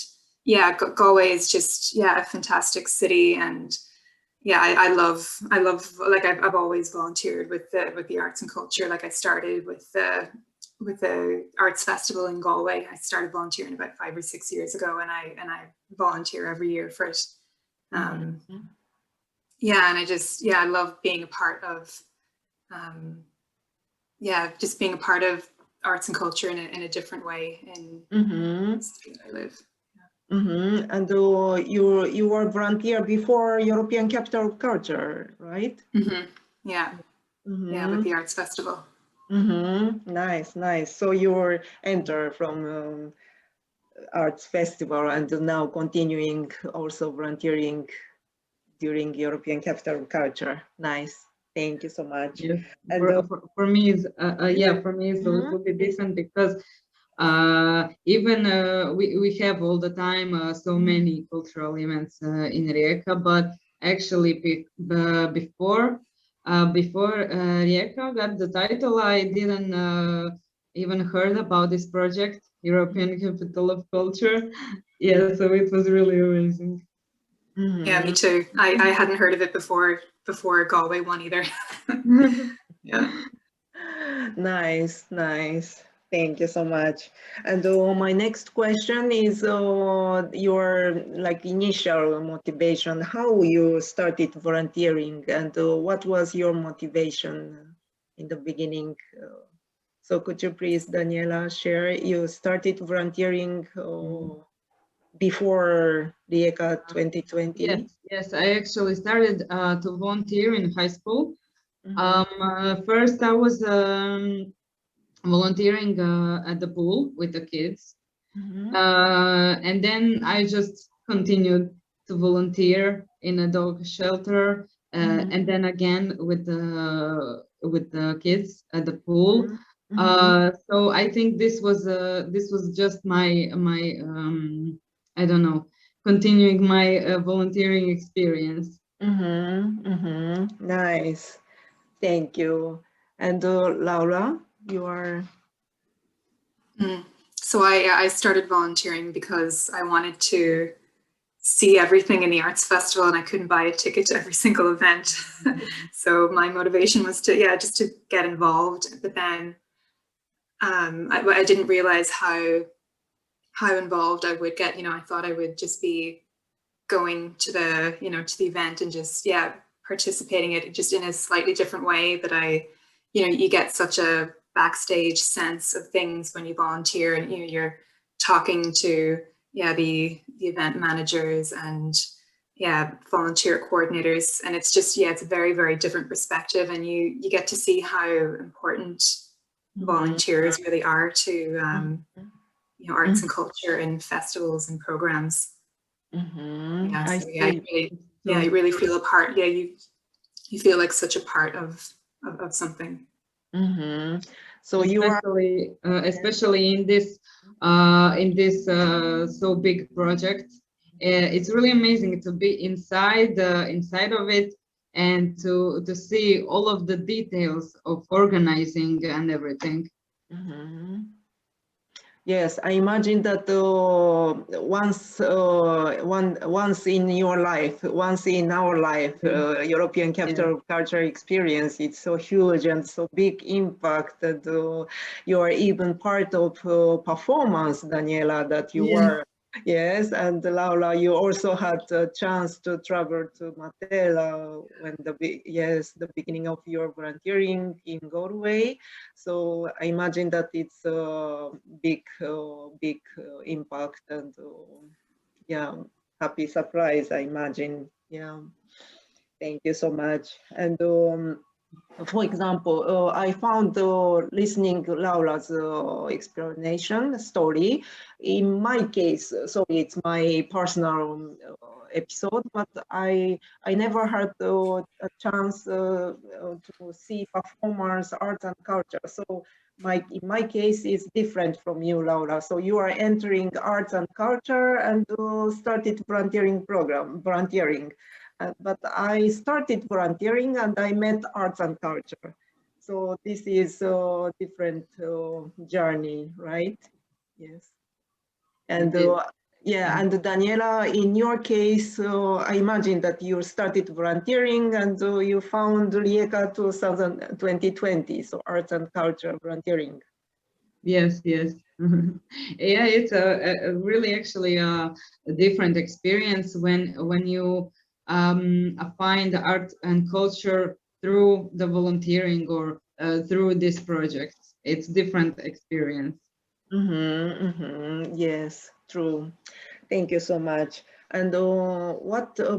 yeah, Galway is just a fantastic city, and yeah, I love like I've always volunteered with the arts and culture. Like I started with the arts festival in Galway. I started volunteering about 5 or 6 years ago, and I volunteer every year for it. Yeah, and I love being a part of just being a part of arts and culture in a different way in the city that I live. And you were volunteer before European Capital of Culture, right? Yeah, with the arts festival. Nice. So you were enter from arts festival and now continuing also volunteering during European Capital of Culture. Nice. Thank you so much. Yes. And for me, it's for me it's a little bit different because even we have all the time so many cultural events in Rijeka, but actually before Rijeka got the title, I didn't even heard about this project, European Capital of Culture. Yeah, so it was really amazing. Yeah, me too. I hadn't heard of it before Galway won either. Yeah. Nice. Thank you so much. And my next question is your like initial motivation, how you started volunteering, and what was your motivation in the beginning? So could you please, Daniela, share? You started volunteering before Rijeka 2020? Yes, I actually started to volunteer in high school. First, I was volunteering at the pool with the kids, and then I just continued to volunteer in a dog shelter, and then again with the kids at the pool. So I think this was just my I don't know, continuing my volunteering experience. Nice, thank you. And Laura, you are. So I started volunteering because I wanted to see everything in the arts festival, and I couldn't buy a ticket to every single event. So my motivation was to just to get involved. But then I didn't realize how involved I would get. I thought I would just be going to the to the event and just participating it just in a slightly different way. But you get such a backstage sense of things when you volunteer, and you're talking to the event managers and volunteer coordinators, and it's just it's a very, very different perspective, and you get to see how important volunteers really are to arts and culture and festivals and programs. You really feel a part. You feel like such a part of something. So you are especially in this so big project. It's really amazing to be inside of it and to see all of the details of organizing and everything. Yes, I imagine that once in your life, once in our life, European Capital of Culture experience, it's so huge and so big impact that you are even part of performance, Daniela, that you were. Yes, and Laura, you also had a chance to travel to Matela when the beginning of your volunteering in Galway. So I imagine that it's a big impact and happy surprise, I imagine. Thank you so much. And for example, I found listening Laura's explanation story. In my case, sorry, it's my personal episode, but I never had a chance to see performance, arts and culture. So in my case is different from you, Laura. So you are entering arts and culture and started volunteering. But I started volunteering and I met arts and culture. So this is a different journey, right? Yes. And and Daniela, in your case, I imagine that you started volunteering and you found Rijeka 2020, so arts and culture volunteering. Yes. It's a really actually a different experience when you find art and culture through the volunteering or through this project. It's different experience. Yes, true. Thank you so much. And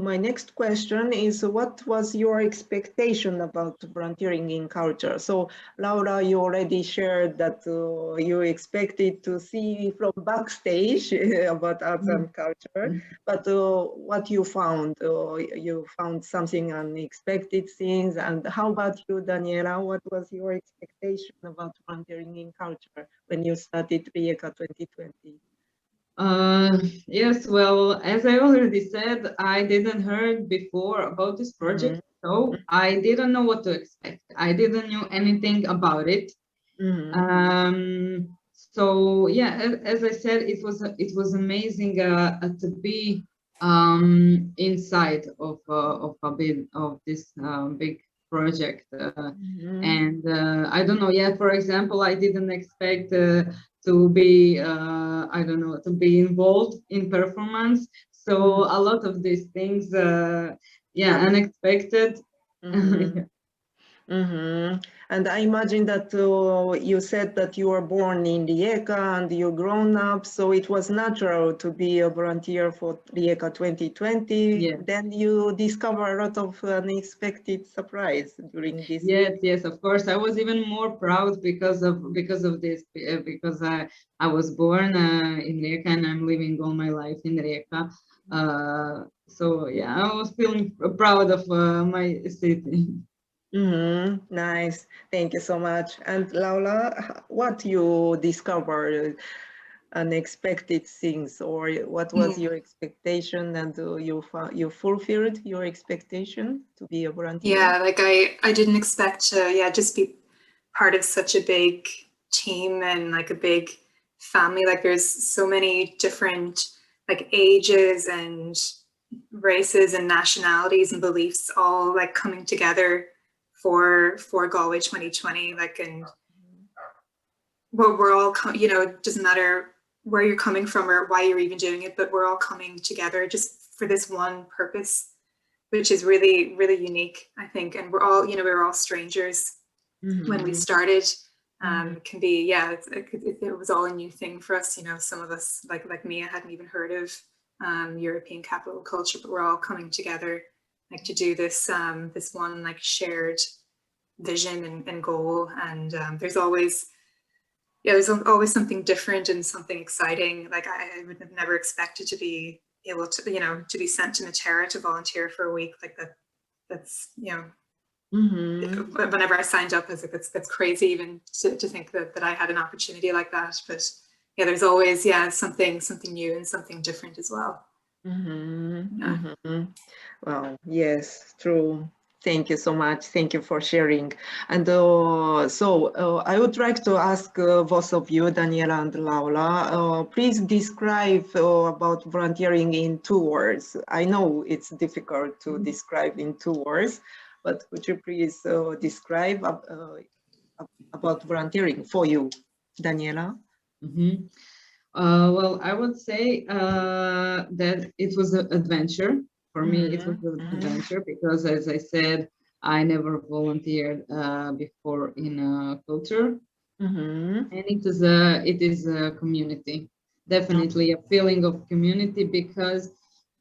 my next question is, what was your expectation about volunteering in culture? So Laura, you already shared that you expected to see from backstage about arts and culture, but what you found? You found something unexpected things. And how about you, Daniela? What was your expectation about volunteering in culture when you started Rijeka 2020? Yes, well, as I already said, I didn't heard before about this project, so I didn't know what to expect. I didn't know anything about it. So yeah, as I said, it was amazing to be inside of this big project, and I don't know. Yeah, for example, I didn't expect to be I don't know, to be involved in performance. So a lot of these things, unexpected. And I imagine that you said that you were born in Rijeka and you grown up, so it was natural to be a volunteer for Rijeka 2020. Yes. Then you discover a lot of unexpected surprise during this. Yes, of course. I was even more proud because of this, because I was born in Rijeka and I'm living all my life in Rijeka. So yeah, I was feeling proud of my city. Nice, thank you so much. And Laura, what you discovered, unexpected things, or what was your expectation, and you fulfilled your expectation to be a volunteer? Yeah, like I didn't expect to just be part of such a big team and like a big family. Like there's so many different like ages and races and nationalities and beliefs all like coming together for Galway 2020, like, and well, we're all, you know, it doesn't matter where you're coming from or why you're even doing it, but we're all coming together just for this one purpose, which is really, really unique, I think. And we're all, you know, we were all strangers when we started. It can be, yeah, it was all a new thing for us. You know, some of us, like me, I hadn't even heard of European capital of culture, but we're all coming together like to do this, this one like shared vision and goal. And there's always something different and something exciting. Like I would have never expected to be able to, you know, to be sent to Matera to volunteer for a week like that. That's, you know, whenever I signed up, I was like, that's crazy even to think that I had an opportunity like that. But yeah, there's always, yeah, something new and something different as well. Well, yes, true. Thank you so much. Thank you for sharing. And I would like to ask both of you, Daniela and Laura, please describe about volunteering in 2 words. I know it's difficult to describe in 2 words, but could you please describe about volunteering for you, Daniela? Well, I would say that it was an adventure. For me, it was an adventure because, as I said, I never volunteered before in culture, and it is a community, definitely a feeling of community, because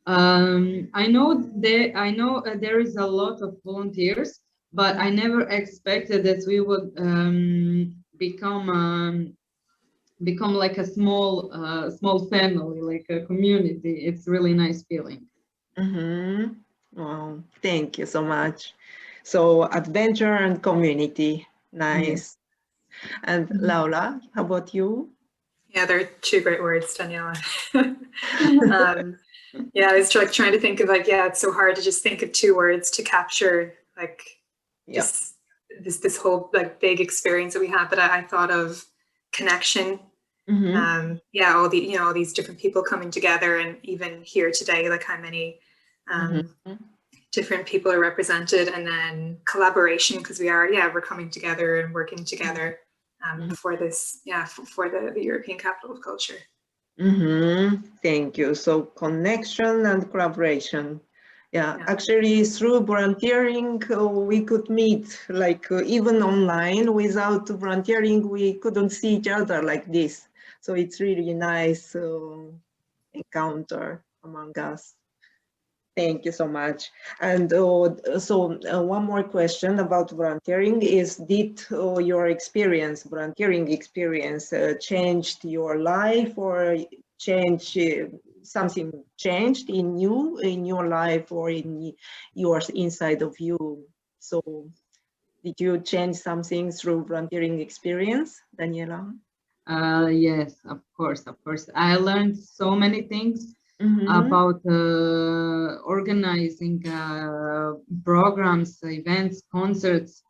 I know there is a lot of volunteers, but I never expected that we would become like a small family, like a community. It's really nice feeling. Wow, thank you so much. So adventure and community, nice. Yes. And Laura, how about you? Yeah, they're 2 great words, Daniela. Yeah, I was like trying to think of like, yeah, it's so hard to just think of 2 words to capture like just this whole like big experience that we had. But I thought of connection. Yeah, all the, you know, all these different people coming together, and even here today, like how many different people are represented, and then collaboration, because we're coming together and working together for this, for the European Capital of Culture. Thank you. So connection and collaboration. Yeah, actually through volunteering, we could meet like even online. Without volunteering, we couldn't see each other like this. So it's really nice encounter among us. Thank you so much. And one more question about volunteering is, did your volunteering experience changed your life, or something changed in your life or in your inside of you? So did you change something through volunteering experience, Daniela? Yes, of course. I learned so many things about organizing programs, events, concerts,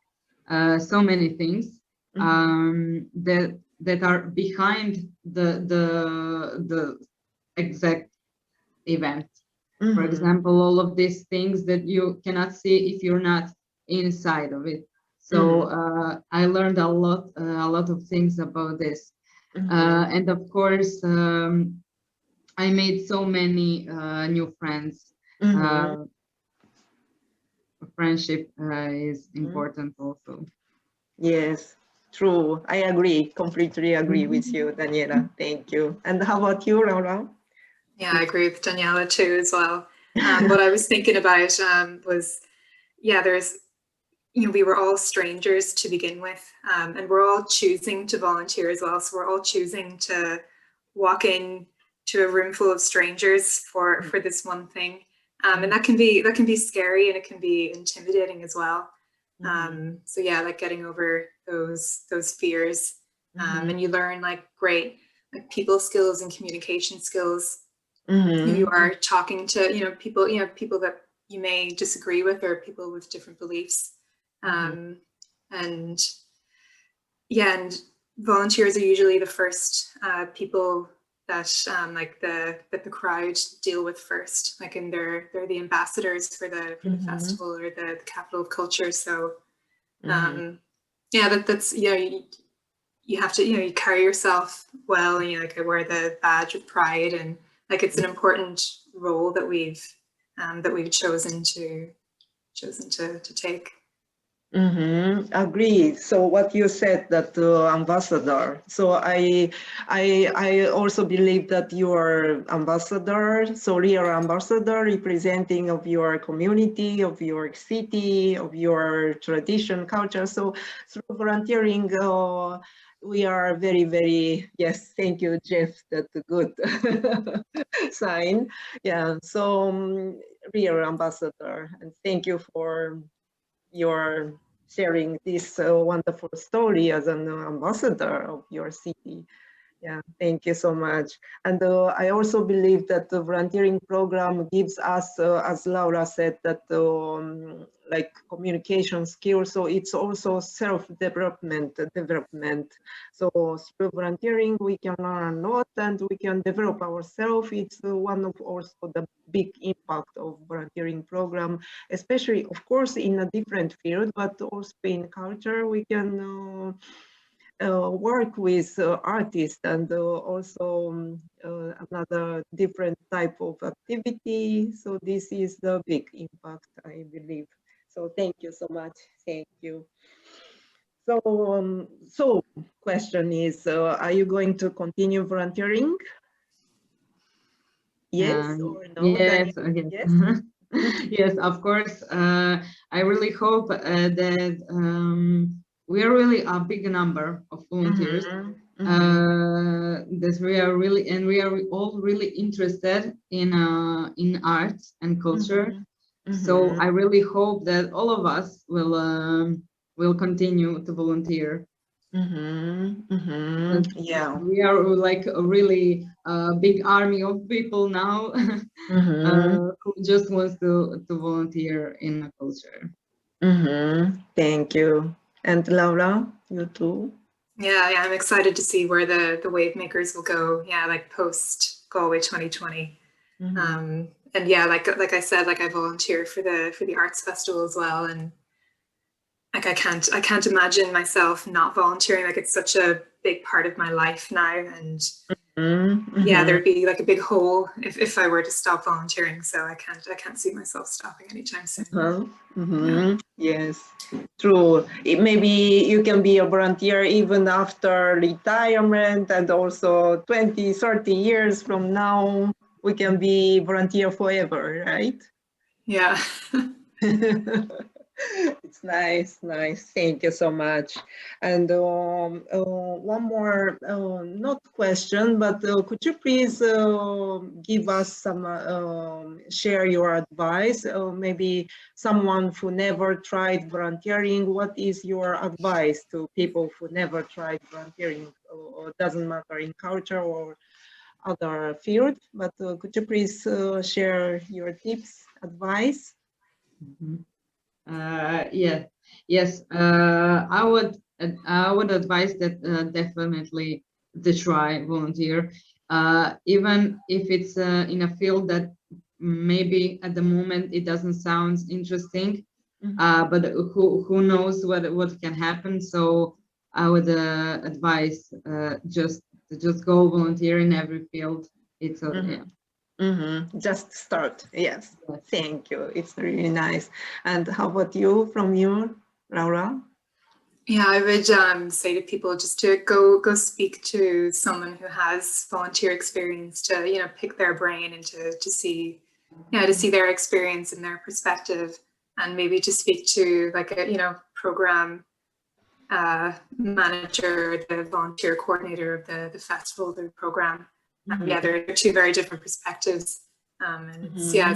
so many things that are behind the exact event. For example, all of these things that you cannot see if you're not inside of it. So I learned a lot of things about this. And of course, I made so many new friends. Friendship is important also. Yes, true. I agree, completely agree with you, Daniela. Thank you. And how about you, Laura? Yeah, I agree with Daniela too as well. What I was thinking about was, we were all strangers to begin with, and we're all choosing to volunteer as well. So we're all choosing to walk in to a room full of strangers for this one thing, and that can be scary, and it can be intimidating as well. So yeah, like getting over those fears, and you learn like great like people skills and communication skills. You are talking to people that you may disagree with, or people with different beliefs. And volunteers are usually the first people that that the crowd deal with first, like, and they're the ambassadors for the festival or the capital of culture. So that's you have to, you carry yourself well, and like I wear the badge of pride, and like it's an important role that we've chosen to take. Agree. So what you said, that ambassador. So I also believe that you are ambassador, so real ambassador, representing of your community, of your city, of your tradition, culture. So through volunteering, we are very, very, yes, thank you, Jeff, that's a good sign. Yeah, so real ambassador, and thank you for your sharing this wonderful story as an ambassador of your city. Yeah, thank you so much. And I also believe that the volunteering program gives us, as Laura said, that like communication skills. So it's also self-development. So through volunteering, we can learn a lot and we can develop ourselves. It's one of also the big impact of volunteering program, especially, of course, in a different field, but also in culture. We can work with artists and also another different type of activity. So this is the big impact, I believe. So thank you so much. Thank you. So question is, are you going to continue volunteering? Yes or no? Yes, yes. Yes, of course. I really hope that we are really a big number of volunteers. That we are really, and we are all really interested in arts and culture. So I really hope that all of us will continue to volunteer. Yeah, we are like a really big army of people now who just wants to volunteer in a culture. Thank you. And Laura, you too? Yeah, I'm excited to see where the Wave Makers will go. Yeah, like post Galway 2020. And yeah, like I said, like I volunteer for the arts festival as well, and like I can't imagine myself not volunteering. Like it's such a big part of my life now, and yeah, there'd be like a big hole if I were to stop volunteering. So I can't see myself stopping anytime soon. Yeah. Yes, true. Maybe you can be a volunteer even after retirement, and also 20, 30 years from now, we can be volunteer forever, right? Yeah. It's nice. Thank you so much. And one more, not question, but could you please give us some, share your advice? Maybe someone who never tried volunteering, what is your advice to people who never tried volunteering, or doesn't matter in culture or other field, but could you please share your tips, advice? Yes. I would advise that definitely to try volunteer, even if it's in a field that maybe at the moment it doesn't sound interesting, but who knows what can happen. So I would advise just go volunteer in every field. It's yeah. Just start. Yes. Thank you. It's really nice. And how about you, from you, Laura? Yeah, I would say to people just to go speak to someone who has volunteer experience, to pick their brain and to see their experience and their perspective, and maybe to speak to like a program manager, the volunteer coordinator of the festival, the program. Yeah, there are two very different perspectives, and it's I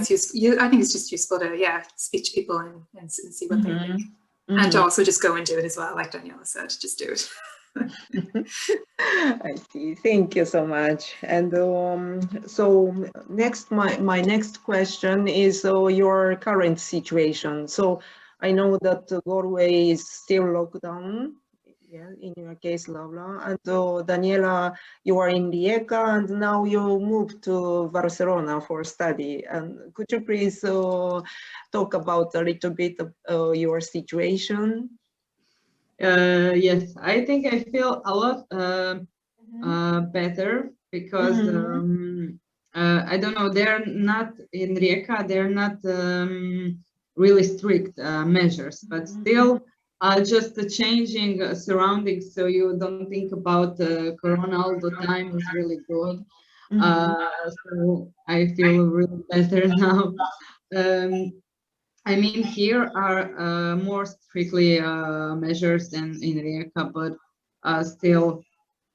think it's just useful to speak to people and see what they think, and to also just go and do it as well, like Daniela said, just do it. I see. Thank you so much. And so next, my next question is your current situation. So I know that Galway is still locked down. Yeah, in your case, Laura, and Daniela, you are in Rijeka, and now you moved to Barcelona for study. And could you please talk about a little bit of your situation? Yes, I think I feel a lot better because I don't know, they're not in Rijeka, they're not really strict measures, but still just the changing surroundings, so you don't think about Corona all the time is really good. So I feel really better now. I mean, here are more strictly measures than in Rijeka, but still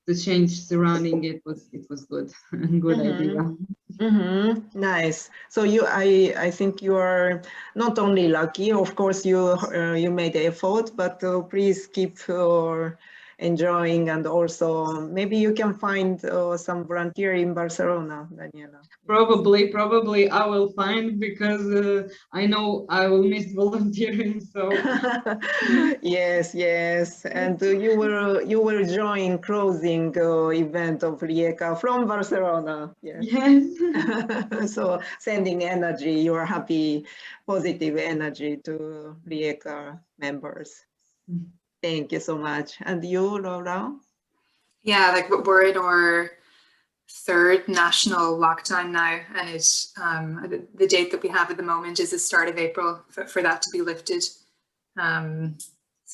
the change surrounding it was good. Good idea. Nice. So I think you are not only lucky. Of course, you made the effort, but please keep enjoying, and also maybe you can find some volunteer in Barcelona, Daniela. Probably I will find, because I know I will miss volunteering. So yes, and you will join closing event of Rijeka from Barcelona. yes. So sending energy, your happy, positive energy to Rijeka members. Thank you so much. And you, Laura? Yeah, like we're in our third national lockdown now, and it's the date that we have at the moment is the start of April for that to be lifted. So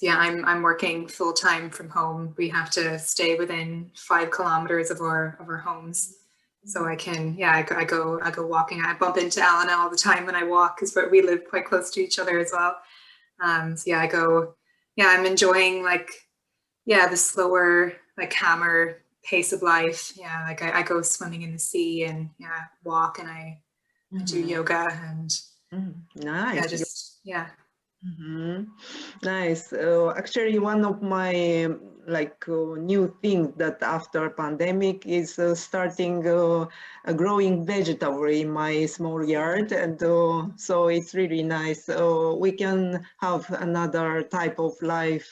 yeah, I'm working full time from home. We have to stay within 5 kilometers of our homes, so I can I go walking. I bump into Alana all the time when I walk, because we live quite close to each other as well. So yeah, I go. Yeah, I'm enjoying the slower, calmer pace of life. Yeah, like I go swimming in the sea, and walk, and I do yoga, and Nice. yeah. Nice. Actually, one of my new things that after pandemic is starting a growing vegetable in my small yard, and so it's really nice. We can have another type of life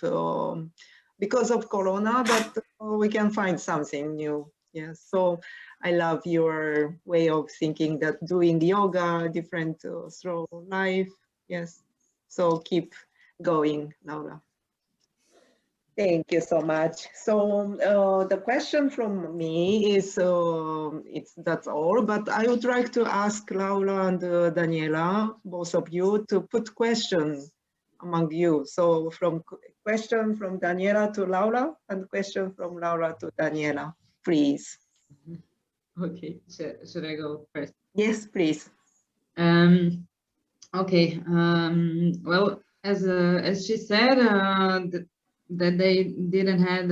because of Corona, but we can find something new. Yes. So I love your way of thinking that doing yoga, different through life. Yes. So keep going, Laura. Thank you so much. So the question from me is, that's all, but I would like to ask Laura and Daniela, both of you, to put questions among you. So question from Daniela to Laura, and question from Laura to Daniela, please. Okay, should I go first? Yes, please. Okay. Well, as she said, that they didn't had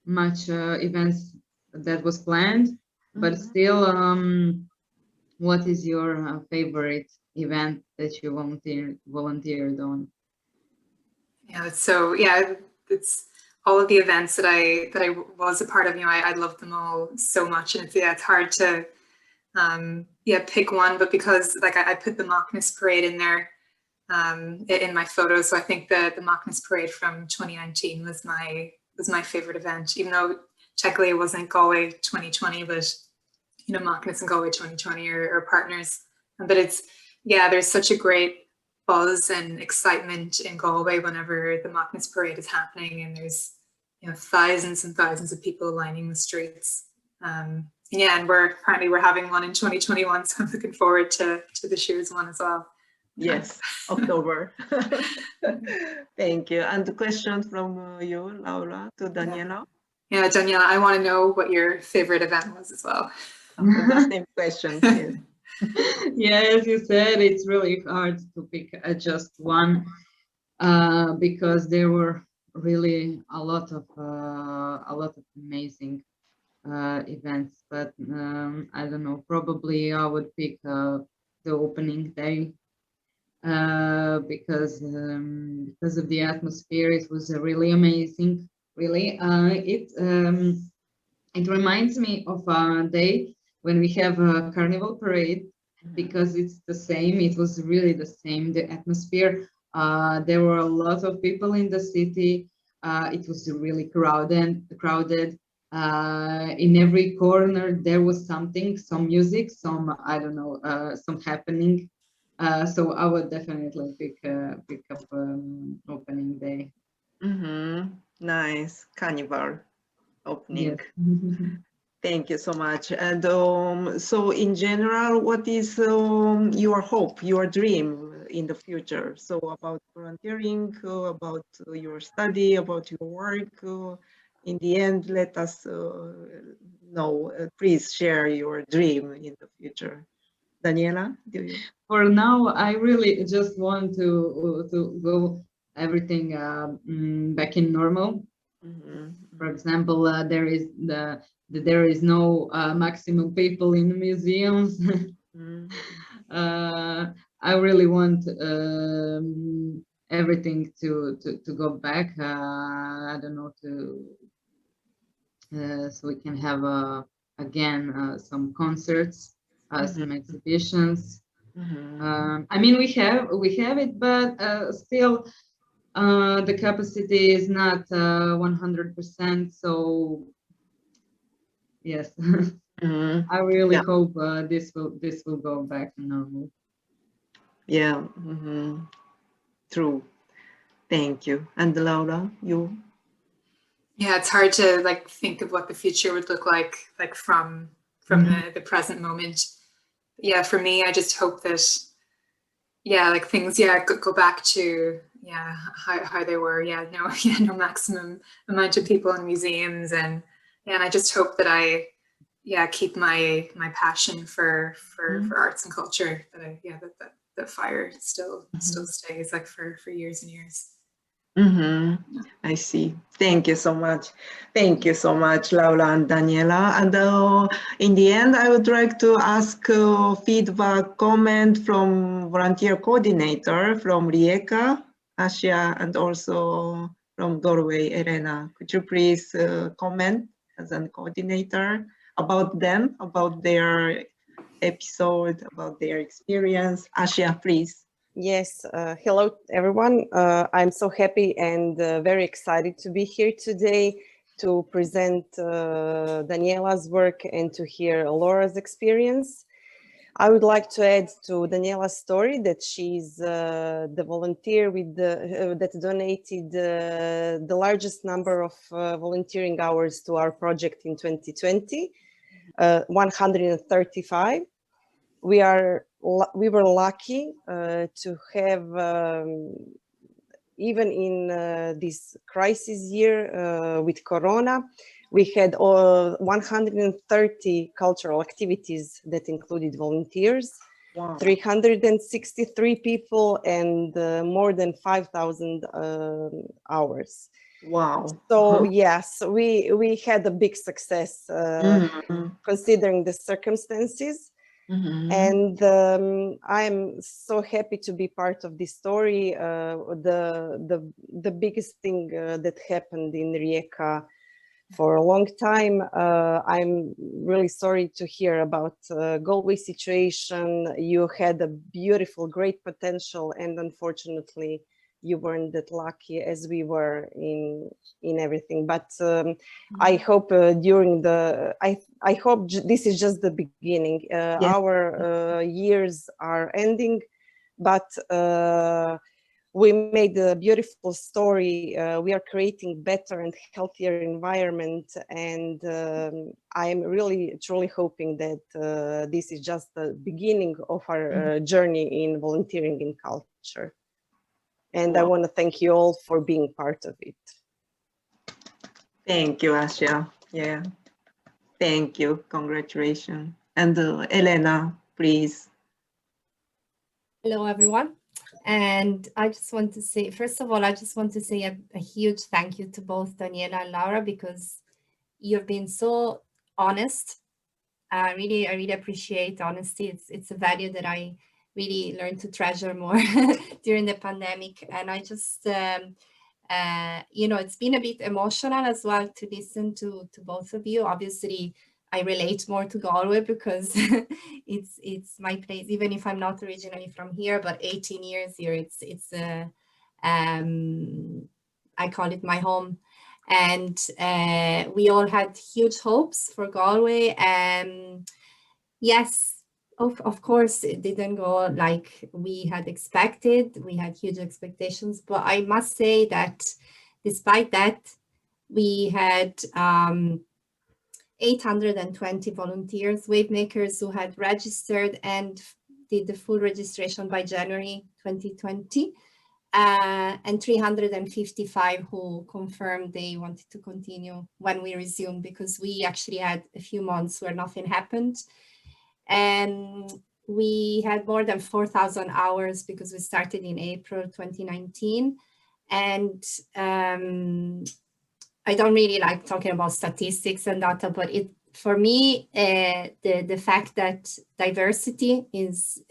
much events that was planned, but still, what is your favorite event that you volunteered on? Yeah, it's all of the events that I was a part of. I love them all so much, and it's hard to pick one, but because I put the Machnis Parade in there in my photo, so I think the Machnis Parade from 2019 was my favorite event, even though technically it wasn't Galway 2020, but Machnis and Galway 2020 are partners. But there's such a great buzz and excitement in Galway whenever the Machnis Parade is happening, and there's thousands and thousands of people lining the streets. And we're having one in 2021, so I'm looking forward to this year's one as well. Yes, October. Thank you. And the question from you, Laura, to Daniela. Yeah, Daniela, I want to know what your favorite event was as well. The same question. Yes. Yeah, as you said, it's really hard to pick just one because there were really a lot of amazing events. But I don't know. Probably I would pick the opening day because of the atmosphere. It was really amazing. Really, it reminds me of a day when we have a carnival parade, because it's the same. It was really the same. The atmosphere. There were a lot of people in the city. It was really crowded. In every corner there was something, some music, some I don't know, some happening. So I would definitely pick up opening day. Nice carnival opening. Yes. Thank you so much. And so in general, what is your hope, your dream in the future? So about volunteering, about your study, about your work. In the end, let us know. Please share your dream in the future. Daniela, do you? For now, I really just want to go everything back in normal. For example, there is no maximum people in museums. I really want everything to go back. I don't know, so we can have again some concerts, some exhibitions. I mean, we have it, but still the capacity is not 100%. So yes, I really hope this will go back to normal. Yeah, true. Thank you. And Laura, you? Yeah, it's hard to like think of what the future would look like from the present moment. Yeah, for me, I just hope that like things go back to how they were. No maximum amount of people in museums, and I just hope that I keep my passion for arts and culture, that fire still stays like for years and years. I see. Thank you so much. Thank you so much, Laura and Daniela. And in the end, I would like to ask feedback, comment from volunteer coordinator from Rijeka, Asia, and also from Galway, Elena. Could you please comment as a coordinator about them, about their episode, about their experience? Asia, please. Yes, hello everyone. I'm so happy and very excited to be here today to present Daniela's work and to hear Laura's experience. I would like to add to Daniela's story that she's the volunteer with that donated the largest number of volunteering hours to our project in 2020, 135. We were lucky to have, even in this crisis year with Corona, we had 130 cultural activities that included volunteers, 363 people, and more than 5,000 hours. Wow. So yes, we had a big success considering the circumstances. And I'm so happy to be part of this story. The biggest thing that happened in Rijeka for a long time. I'm really sorry to hear about Galway situation. You had a beautiful, great potential, and unfortunately, you weren't that lucky as we were in everything. But I hope I hope this is just the beginning. Our years are ending, but we made a beautiful story. We are creating better and healthier environment, and I'm really truly hoping that this is just the beginning of our journey in volunteering in culture. And I want to thank you all for being part of it. Thank you, Asia. Yeah, thank you. Congratulations. And Elena, please. Hello, everyone. And I just want to say, first of all, I just want to say a huge thank you to both Daniela and Laura, because you've been so honest. I really appreciate honesty. It's a value that I really learned to treasure more during the pandemic. And I just, it's been a bit emotional as well to listen to both of you. Obviously, I relate more to Galway because it's my place, even if I'm not originally from here, but 18 years here, I call it my home. And we all had huge hopes for Galway. Yes, of course, it didn't go like we had expected. We had huge expectations, but I must say that despite that, we had 820 volunteers, wave makers who had registered and did the full registration by January 2020, and 355 who confirmed they wanted to continue when we resumed, because we actually had a few months where nothing happened. And we had more than 4,000 hours because we started in April 2019. And I don't really like talking about statistics and data, but for me, the fact that diversity is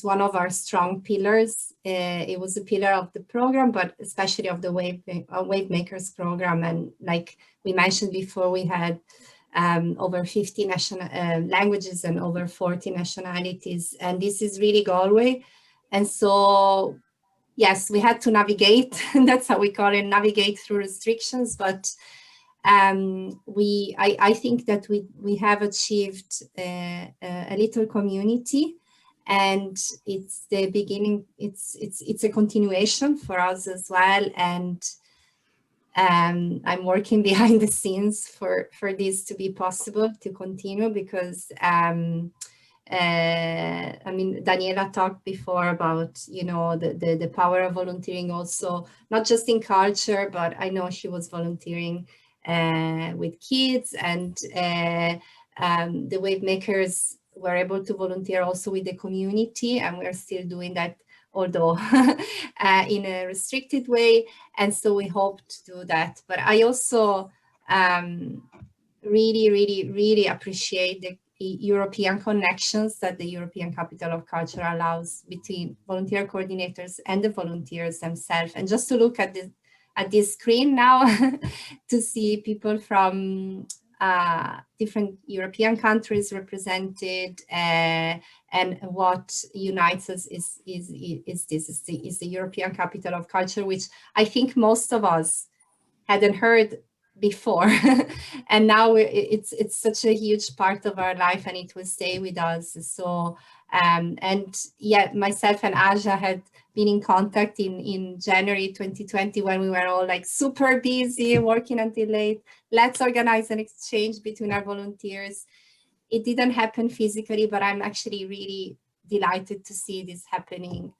one of our strong pillars. It was a pillar of the program, but especially of the Wave Makers program. And like we mentioned before, we had over 50 national languages and over 40 nationalities. And this is really Galway. And so, yes, we had to navigate, and that's how we call it, navigate through restrictions. But I think that we have achieved a little community, and it's the beginning. It's a continuation for us as well. And I'm working behind the scenes for this to be possible, to continue, because I mean, Daniela talked before about, you know, the power of volunteering also, not just in culture, but I know she was volunteering with kids, and the Wave Makers were able to volunteer also with the community, and we're still doing that, although in a restricted way. And so we hope to do that. But I also really appreciate the European connections that the European Capital of Culture allows between volunteer coordinators and the volunteers themselves. And just to look at this screen now to see people from different European countries represented, and what unites us is the European Capital of Culture, which I think most of us hadn't heard before. And now it's such a huge part of our life, and it will stay with us. So and yeah, myself and Aja had been in contact in January 2020, when we were all like super busy working until late. Let's organize an exchange between our volunteers. It didn't happen physically, but I'm actually really delighted to see this happening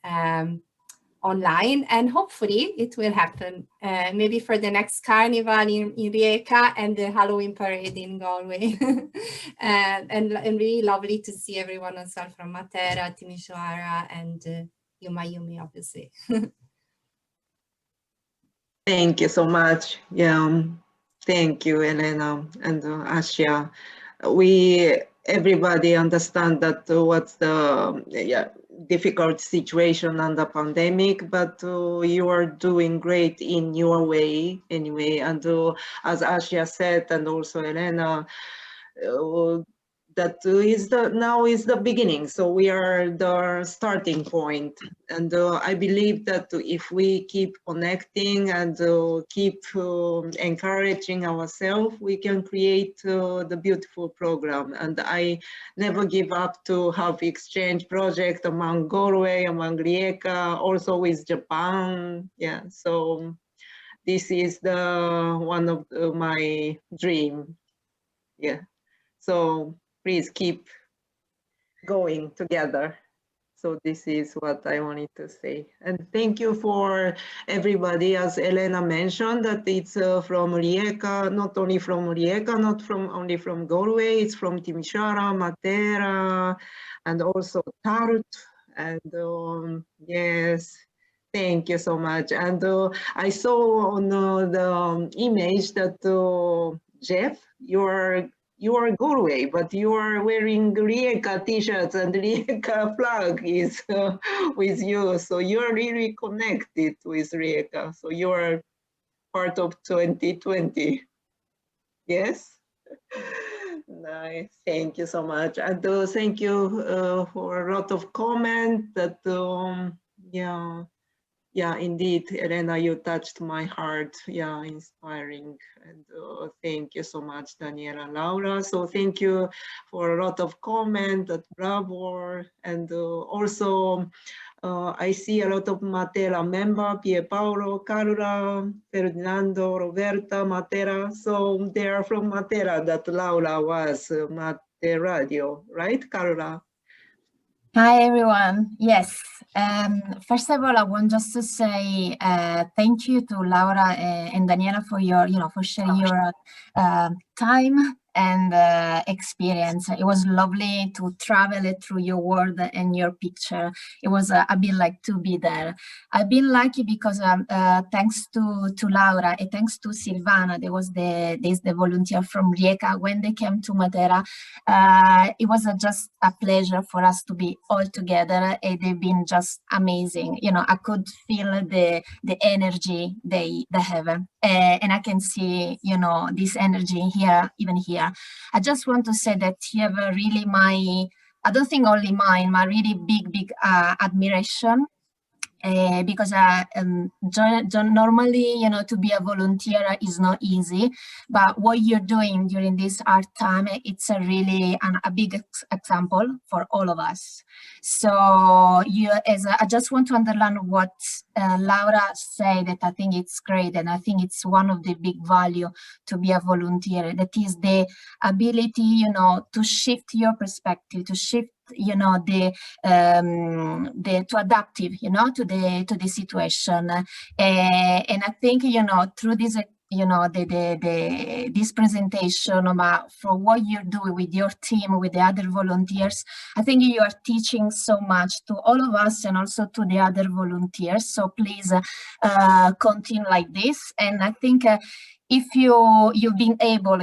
online, and hopefully it will happen maybe for the next carnival in Rijeka and the Halloween parade in Galway. and really lovely to see everyone as well from Matera, Timisoara, and Yumi, obviously. Thank you so much. Yeah, thank you, Elena and Asya. Everybody understand that what's the difficult situation under pandemic, but you are doing great in your way anyway. And as Asya said, and also Elena, that now is the beginning. So we are the starting point. And I believe that if we keep connecting and keep encouraging ourselves, we can create the beautiful program. And I never give up to have exchange project among Galway, among Rijeka, also with Japan. Yeah, so this is one of my dream. Yeah, so please keep going together. So this is what I wanted to say. And thank you for everybody, as Elena mentioned, that it's from Rijeka, not only from Rijeka, not only from Galway, it's from Timisoara, Matera, and also Tart. And yes, thank you so much. And I saw on the image that Jeff, you are Galway, but you are wearing Rijeka t-shirts, and Rijeka flag is with you. So you're really connected with Rijeka. So you are part of 2020. Yes? Nice. Thank you so much. And thank you for a lot of comments that, yeah, Yeah, indeed, Elena, you touched my heart. Yeah, inspiring. And thank you so much, Daniela and Laura. So thank you for a lot of comment, bravo. And also, I see a lot of Matera member, Pierpaolo, Carla, Ferdinando, Roberta, Matera. So they are from Matera that Laura was, Mate Radio, right, Carla? Hi, everyone. Yes. First of all, I want just to say thank you to Laura and Daniela for your, for sharing your time and experience. It was lovely to travel through your world and your picture. It was a bit like to be there. I've been lucky because thanks to Laura and thanks to Silvana, there was the volunteer from Rijeka. When they came to Matera, it was just a pleasure for us to be all together, and they've been just amazing. I could feel the energy they have, and I can see this energy here, even here. I just want to say that you have really I don't think only mine, my really big admiration. Because normally, to be a volunteer is not easy, but what you're doing during this hard time, it's a really a big example for all of us. So I just want to underline what Laura said, that I think it's great, and I think it's one of the big value to be a volunteer, that is the ability, to shift your perspective, to shift to adaptive, to the situation, and I think through this this presentation, for what you're doing with your team, with the other volunteers, I think you are teaching so much to all of us and also to the other volunteers. So please continue like this. And I think if you've been able,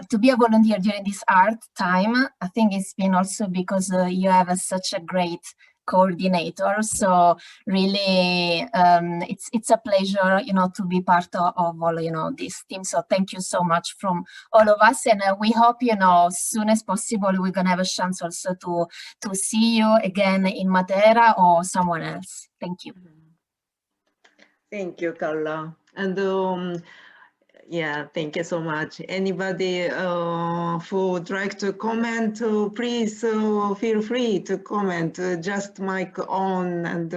to be a volunteer during this hard time, I think it's been also because you have such a great coordinator. So really, it's a pleasure, to be part of all, this team. So thank you so much from all of us, and we hope, as soon as possible, we're gonna have a chance also to see you again in Matera or somewhere else. Thank you. Thank you, Carla. And yeah, thank you so much. Anybody who would like to comment, please feel free to comment. Just mic on and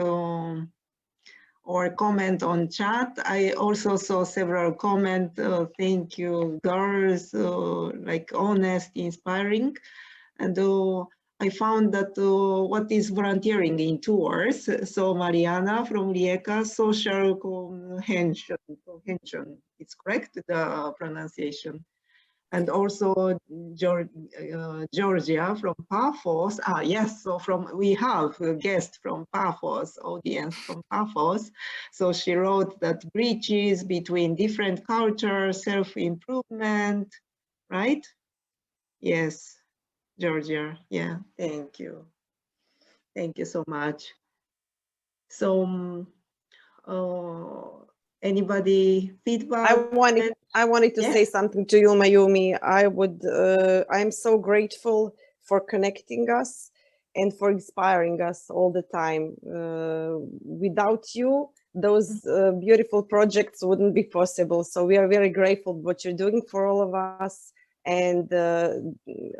or comment on chat. I also saw several comments. Thank you, girls. Like honest, inspiring, and I found that what is volunteering in 2 words. So Mariana from Rijeka, social cohesion, it's correct, the pronunciation. And also Georgia from Paphos. Yes, so we have a guest from Paphos, audience from Paphos. So she wrote that bridges between different cultures, self-improvement, right? Yes. Georgia, yeah, thank you. Thank you so much. So, anybody feedback? I wanted to say something to you, Mayumi. I'm so grateful for connecting us and for inspiring us all the time. Without you, those beautiful projects wouldn't be possible. So we are very grateful for what you're doing for all of us. And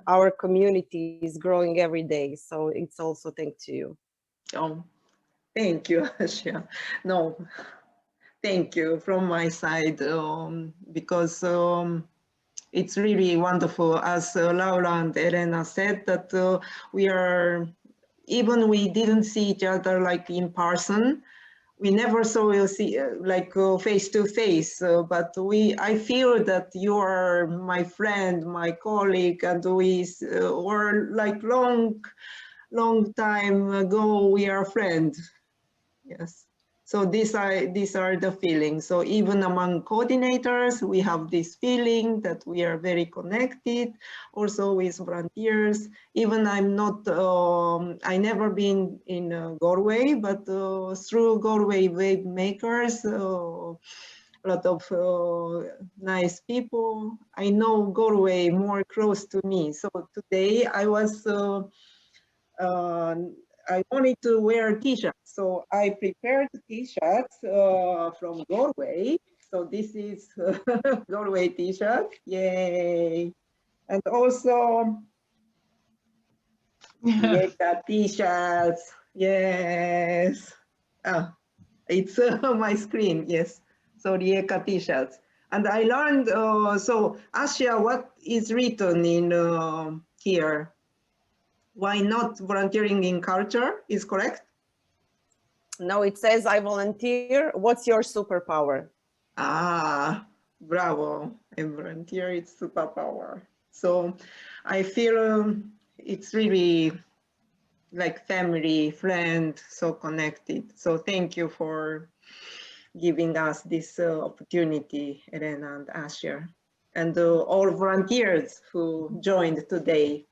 our community is growing every day, so it's also thanks to you. Oh, thank you, Asia. No, thank you from my side, because it's really wonderful, as Laura and Elena said, that we didn't see each other like in person. We never saw you like face to face, but I feel that you are my friend, my colleague, and we were like long time ago. We are friends. Yes. So these are the feelings. So even among coordinators, we have this feeling that we are very connected. Also with volunteers. Even I'm not, I never been in Galway, but through Galway Wave Makers, a lot of nice people. I know Galway more close to me. So today I was I wanted to wear t-shirts. So I prepared t-shirts from Galway. So this is Galway t-shirt, yay. And also Rijeka t-shirts, yes. Ah, it's my screen, yes. So Rijeka t-shirts. And I learned, so Asia, what is written in here? Why not volunteering in culture is correct? No, it says I volunteer. What's your superpower? Ah, bravo. I volunteer, it's superpower. So I feel it's really like family, friend, so connected. So thank you for giving us this opportunity, Elena and Asher, and all volunteers who joined today.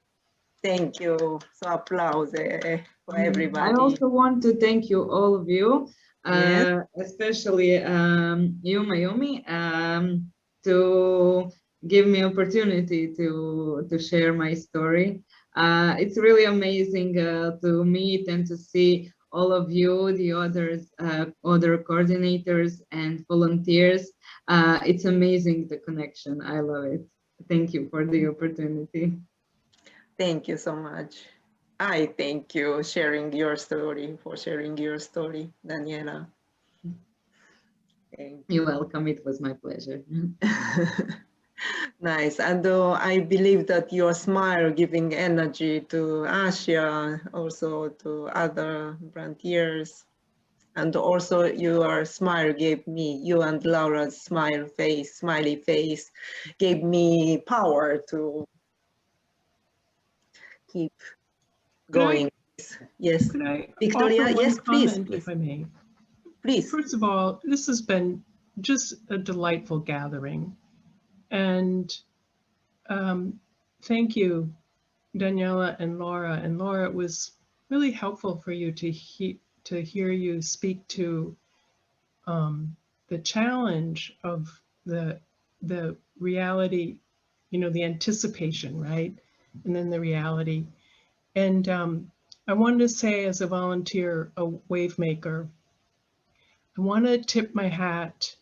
Thank you. So applause for everybody. I also want to thank you, all of you, Yes. especially you, Mayumi, to give me opportunity to share my story. It's really amazing to meet and to see all of you, the others, other coordinators and volunteers. It's amazing, the connection. I love it. Thank you for the opportunity. Thank you so much. I thank you sharing your story, Daniela. You're welcome. It was my pleasure. Nice. And I believe that your smile giving energy to Asia, also to other volunteers. And also your smile gave me, you and Laura's smiley face gave me power to keep going. Yes. Could I Victoria, offer one yes, please. comment, if I may? Please. First of all, this has been just a delightful gathering. And thank you, Daniela and Laura. And Laura, it was really helpful for you to hear you speak to the challenge of the reality, you know, the anticipation, right? And then the reality. And I wanted to say, as a volunteer, a wave maker, I want to tip my hat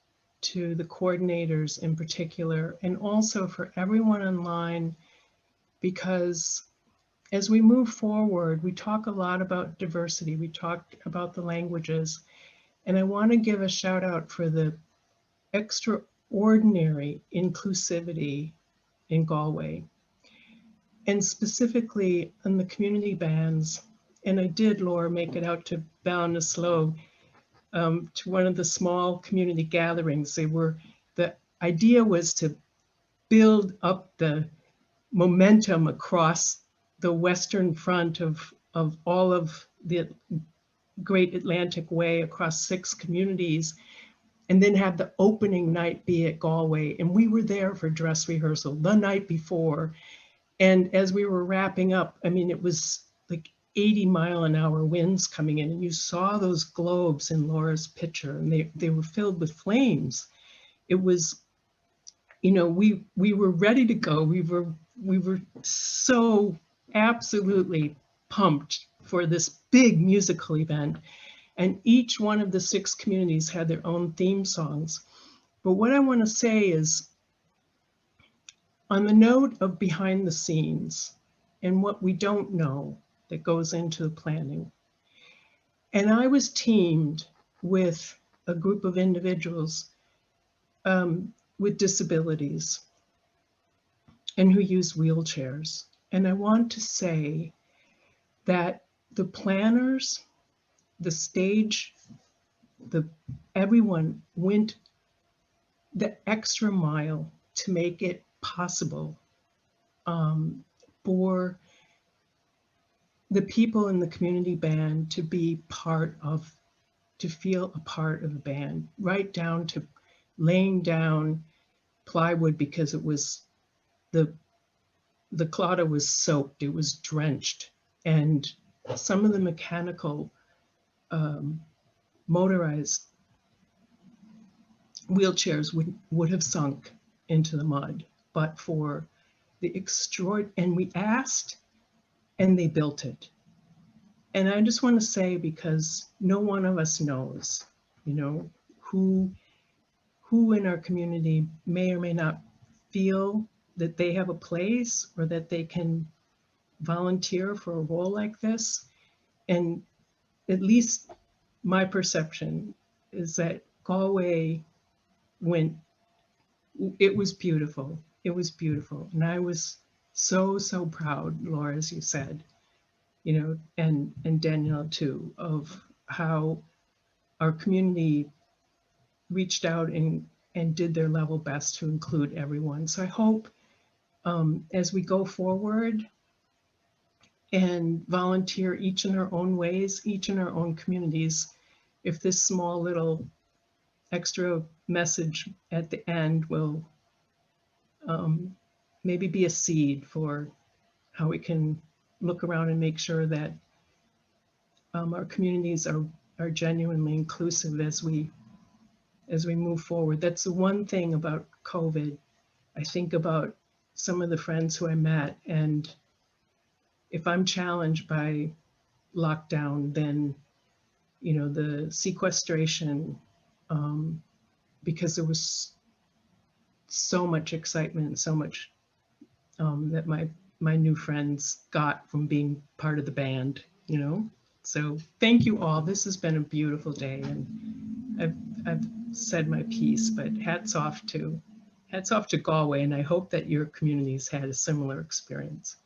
to the coordinators in particular, and also for everyone online, because as we move forward, we talk a lot about diversity, we talk about the languages, and I want to give a shout out for the extraordinary inclusivity in Galway, and specifically in the community bands. And I did, Laura, make it out to Ballinasloe, to one of the small community gatherings. The idea was to build up the momentum across the western front of all of the Great Atlantic Way across 6 communities, and then have the opening night be at Galway. And we were there for dress rehearsal the night before. And as we were wrapping up, I mean, it was like 80-mile-an-hour winds coming in, and you saw those globes in Laura's picture, and they were filled with flames. It was, you know, we were ready to go. We were so absolutely pumped for this big musical event, and each one of the 6 communities had their own theme songs. But what I want to say is, on the note of behind the scenes and what we don't know that goes into the planning, and I was teamed with a group of individuals with disabilities and who use wheelchairs. And I want to say that the planners, the stage, everyone went the extra mile to make it possible for the people in the community band to be to feel a part of the band, right down to laying down plywood, because it was, the claddagh was soaked, it was drenched, and some of the mechanical motorized wheelchairs would have sunk into the mud, but for the and we asked, and they built it. And I just want to say, because no one of us knows, you know, who in our community may or may not feel that they have a place or that they can volunteer for a role like this. And at least my perception is that Galway it was beautiful. It was beautiful. And I was so, so proud, Laura, as you said, you know, and Daniela too, of how our community reached out and did their level best to include everyone. So I hope as we go forward and volunteer each in our own ways, each in our own communities, if this small little extra message at the end will maybe be a seed for how we can look around and make sure that our communities are genuinely inclusive as we move forward. That's the one thing about COVID. I think about some of the friends who I met, and if I'm challenged by lockdown, then, you know, the sequestration, because there was so much excitement, so much that my new friends got from being part of the band, you know. So thank you all. This has been a beautiful day, and I've said my piece, but hats off to Galway, and I hope that your communities had a similar experience.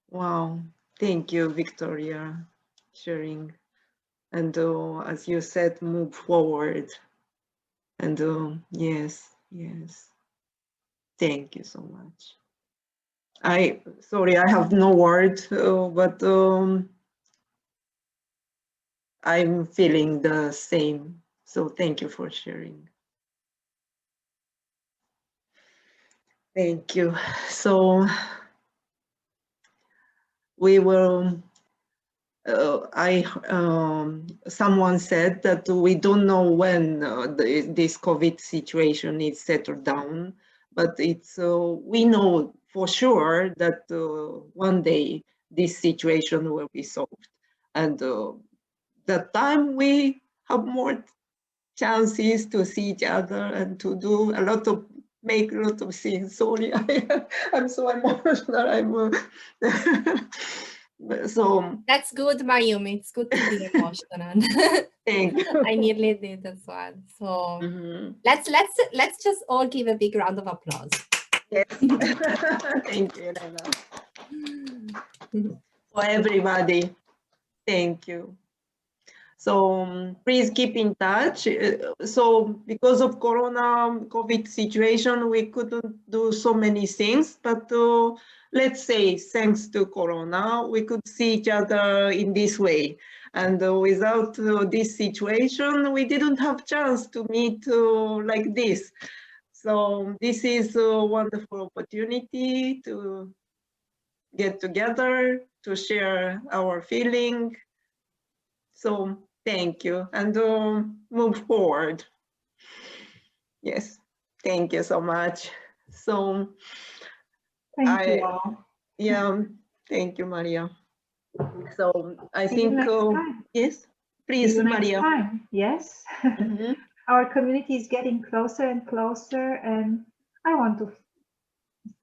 Wow, thank you, Victoria, sharing. And as you said, move forward. And yes, thank you so much. Sorry, I have no word, but I'm feeling the same. So thank you for sharing. Thank you. So we will, someone said that we don't know when this COVID situation is settled down, but it's we know for sure that one day this situation will be solved, and that time we have more chances to see each other and to do make a lot of things. Sorry, I'm so emotional. So that's good, Mayumi. It's good to be emotional. Thank you. I nearly did as well. So let's just all give a big round of applause. Yes. Thank you, Elena. For everybody. Thank you. So please keep in touch. So because of COVID situation, we couldn't do so many things, but let's say thanks to Corona, we could see each other in this way. And without this situation, we didn't have chance to meet like this. So this is a wonderful opportunity to get together, to share our feeling. So thank you, and move forward. Yes, thank you so much. So thank you all. Yeah, thank you, Maria. So I think yes, please, Maria. Yes. Our community is getting closer and closer, and I want to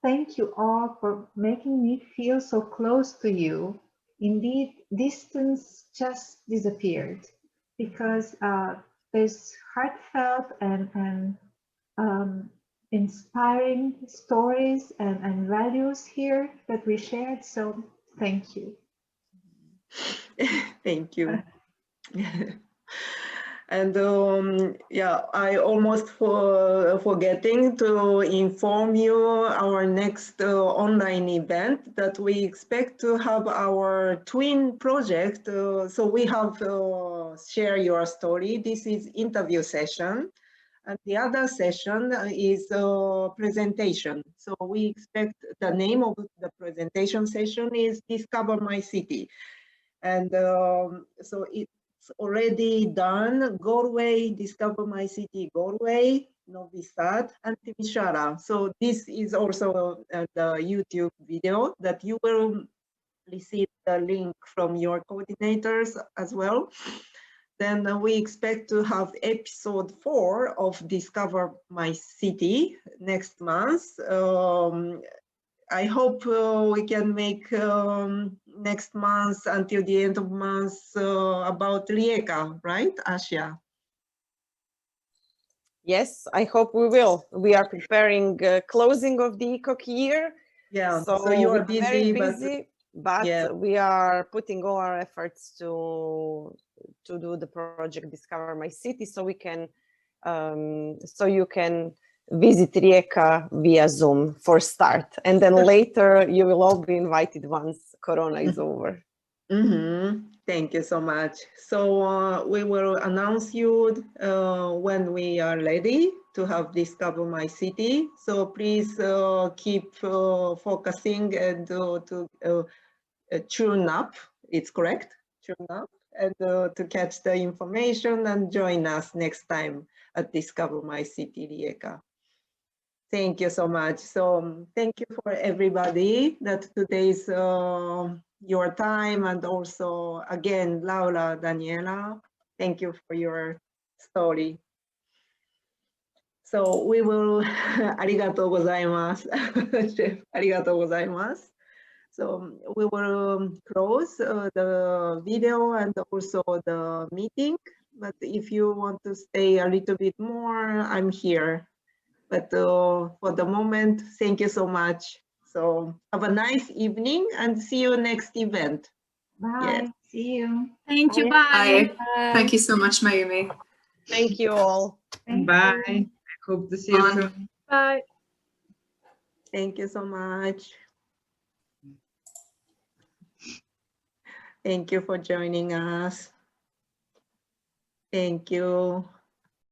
thank you all for making me feel so close to you. Indeed, distance just disappeared, because there's heartfelt and inspiring stories and values here that we shared. So thank you. Thank you. And yeah, I almost forgetting to inform you our next online event that we expect to have our twin project. So we have share your story. This is interview session. And the other session is presentation. So we expect the name of the presentation session is Discover My City. And so it's already done. Galway, Discover My City, Galway, Novi Sad, and Timisoara. So this is also the YouTube video that you will receive the link from your coordinators as well. Then we expect to have episode 4 of Discover My City next month. I hope we can make next month until the end of month about Rijeka, right, Asia? Yes, I hope we will. We are preparing closing of the ECoC year. Yeah, so you are we are very busy, busy, but yeah. we are putting all our efforts to do the project Discover My City, so we can so you can visit Rijeka via Zoom for start, and then later you will all be invited once Corona is over. Thank you so much. So we will announce you when we are ready to have Discover My City. So please keep focusing and to tune up. It's correct, tune up, and to catch the information and join us next time at Discover My City Rijeka. Thank you so much. So thank you for everybody that today's your time, and also again, Laura, Daniela, thank you for your story. So we will, ありがとうございます。ありがとうございます。So we will close the video and also the meeting. But if you want to stay a little bit more, I'm here. But for the moment, thank you so much. So have a nice evening and see you next event. Bye. Yes. See you. Thank you. Bye. Bye. Thank you so much, Mayumi. Thank you all. Thank Bye. you. I hope to see you On. soon. Bye. Thank you so much. Thank you for joining us. Thank you.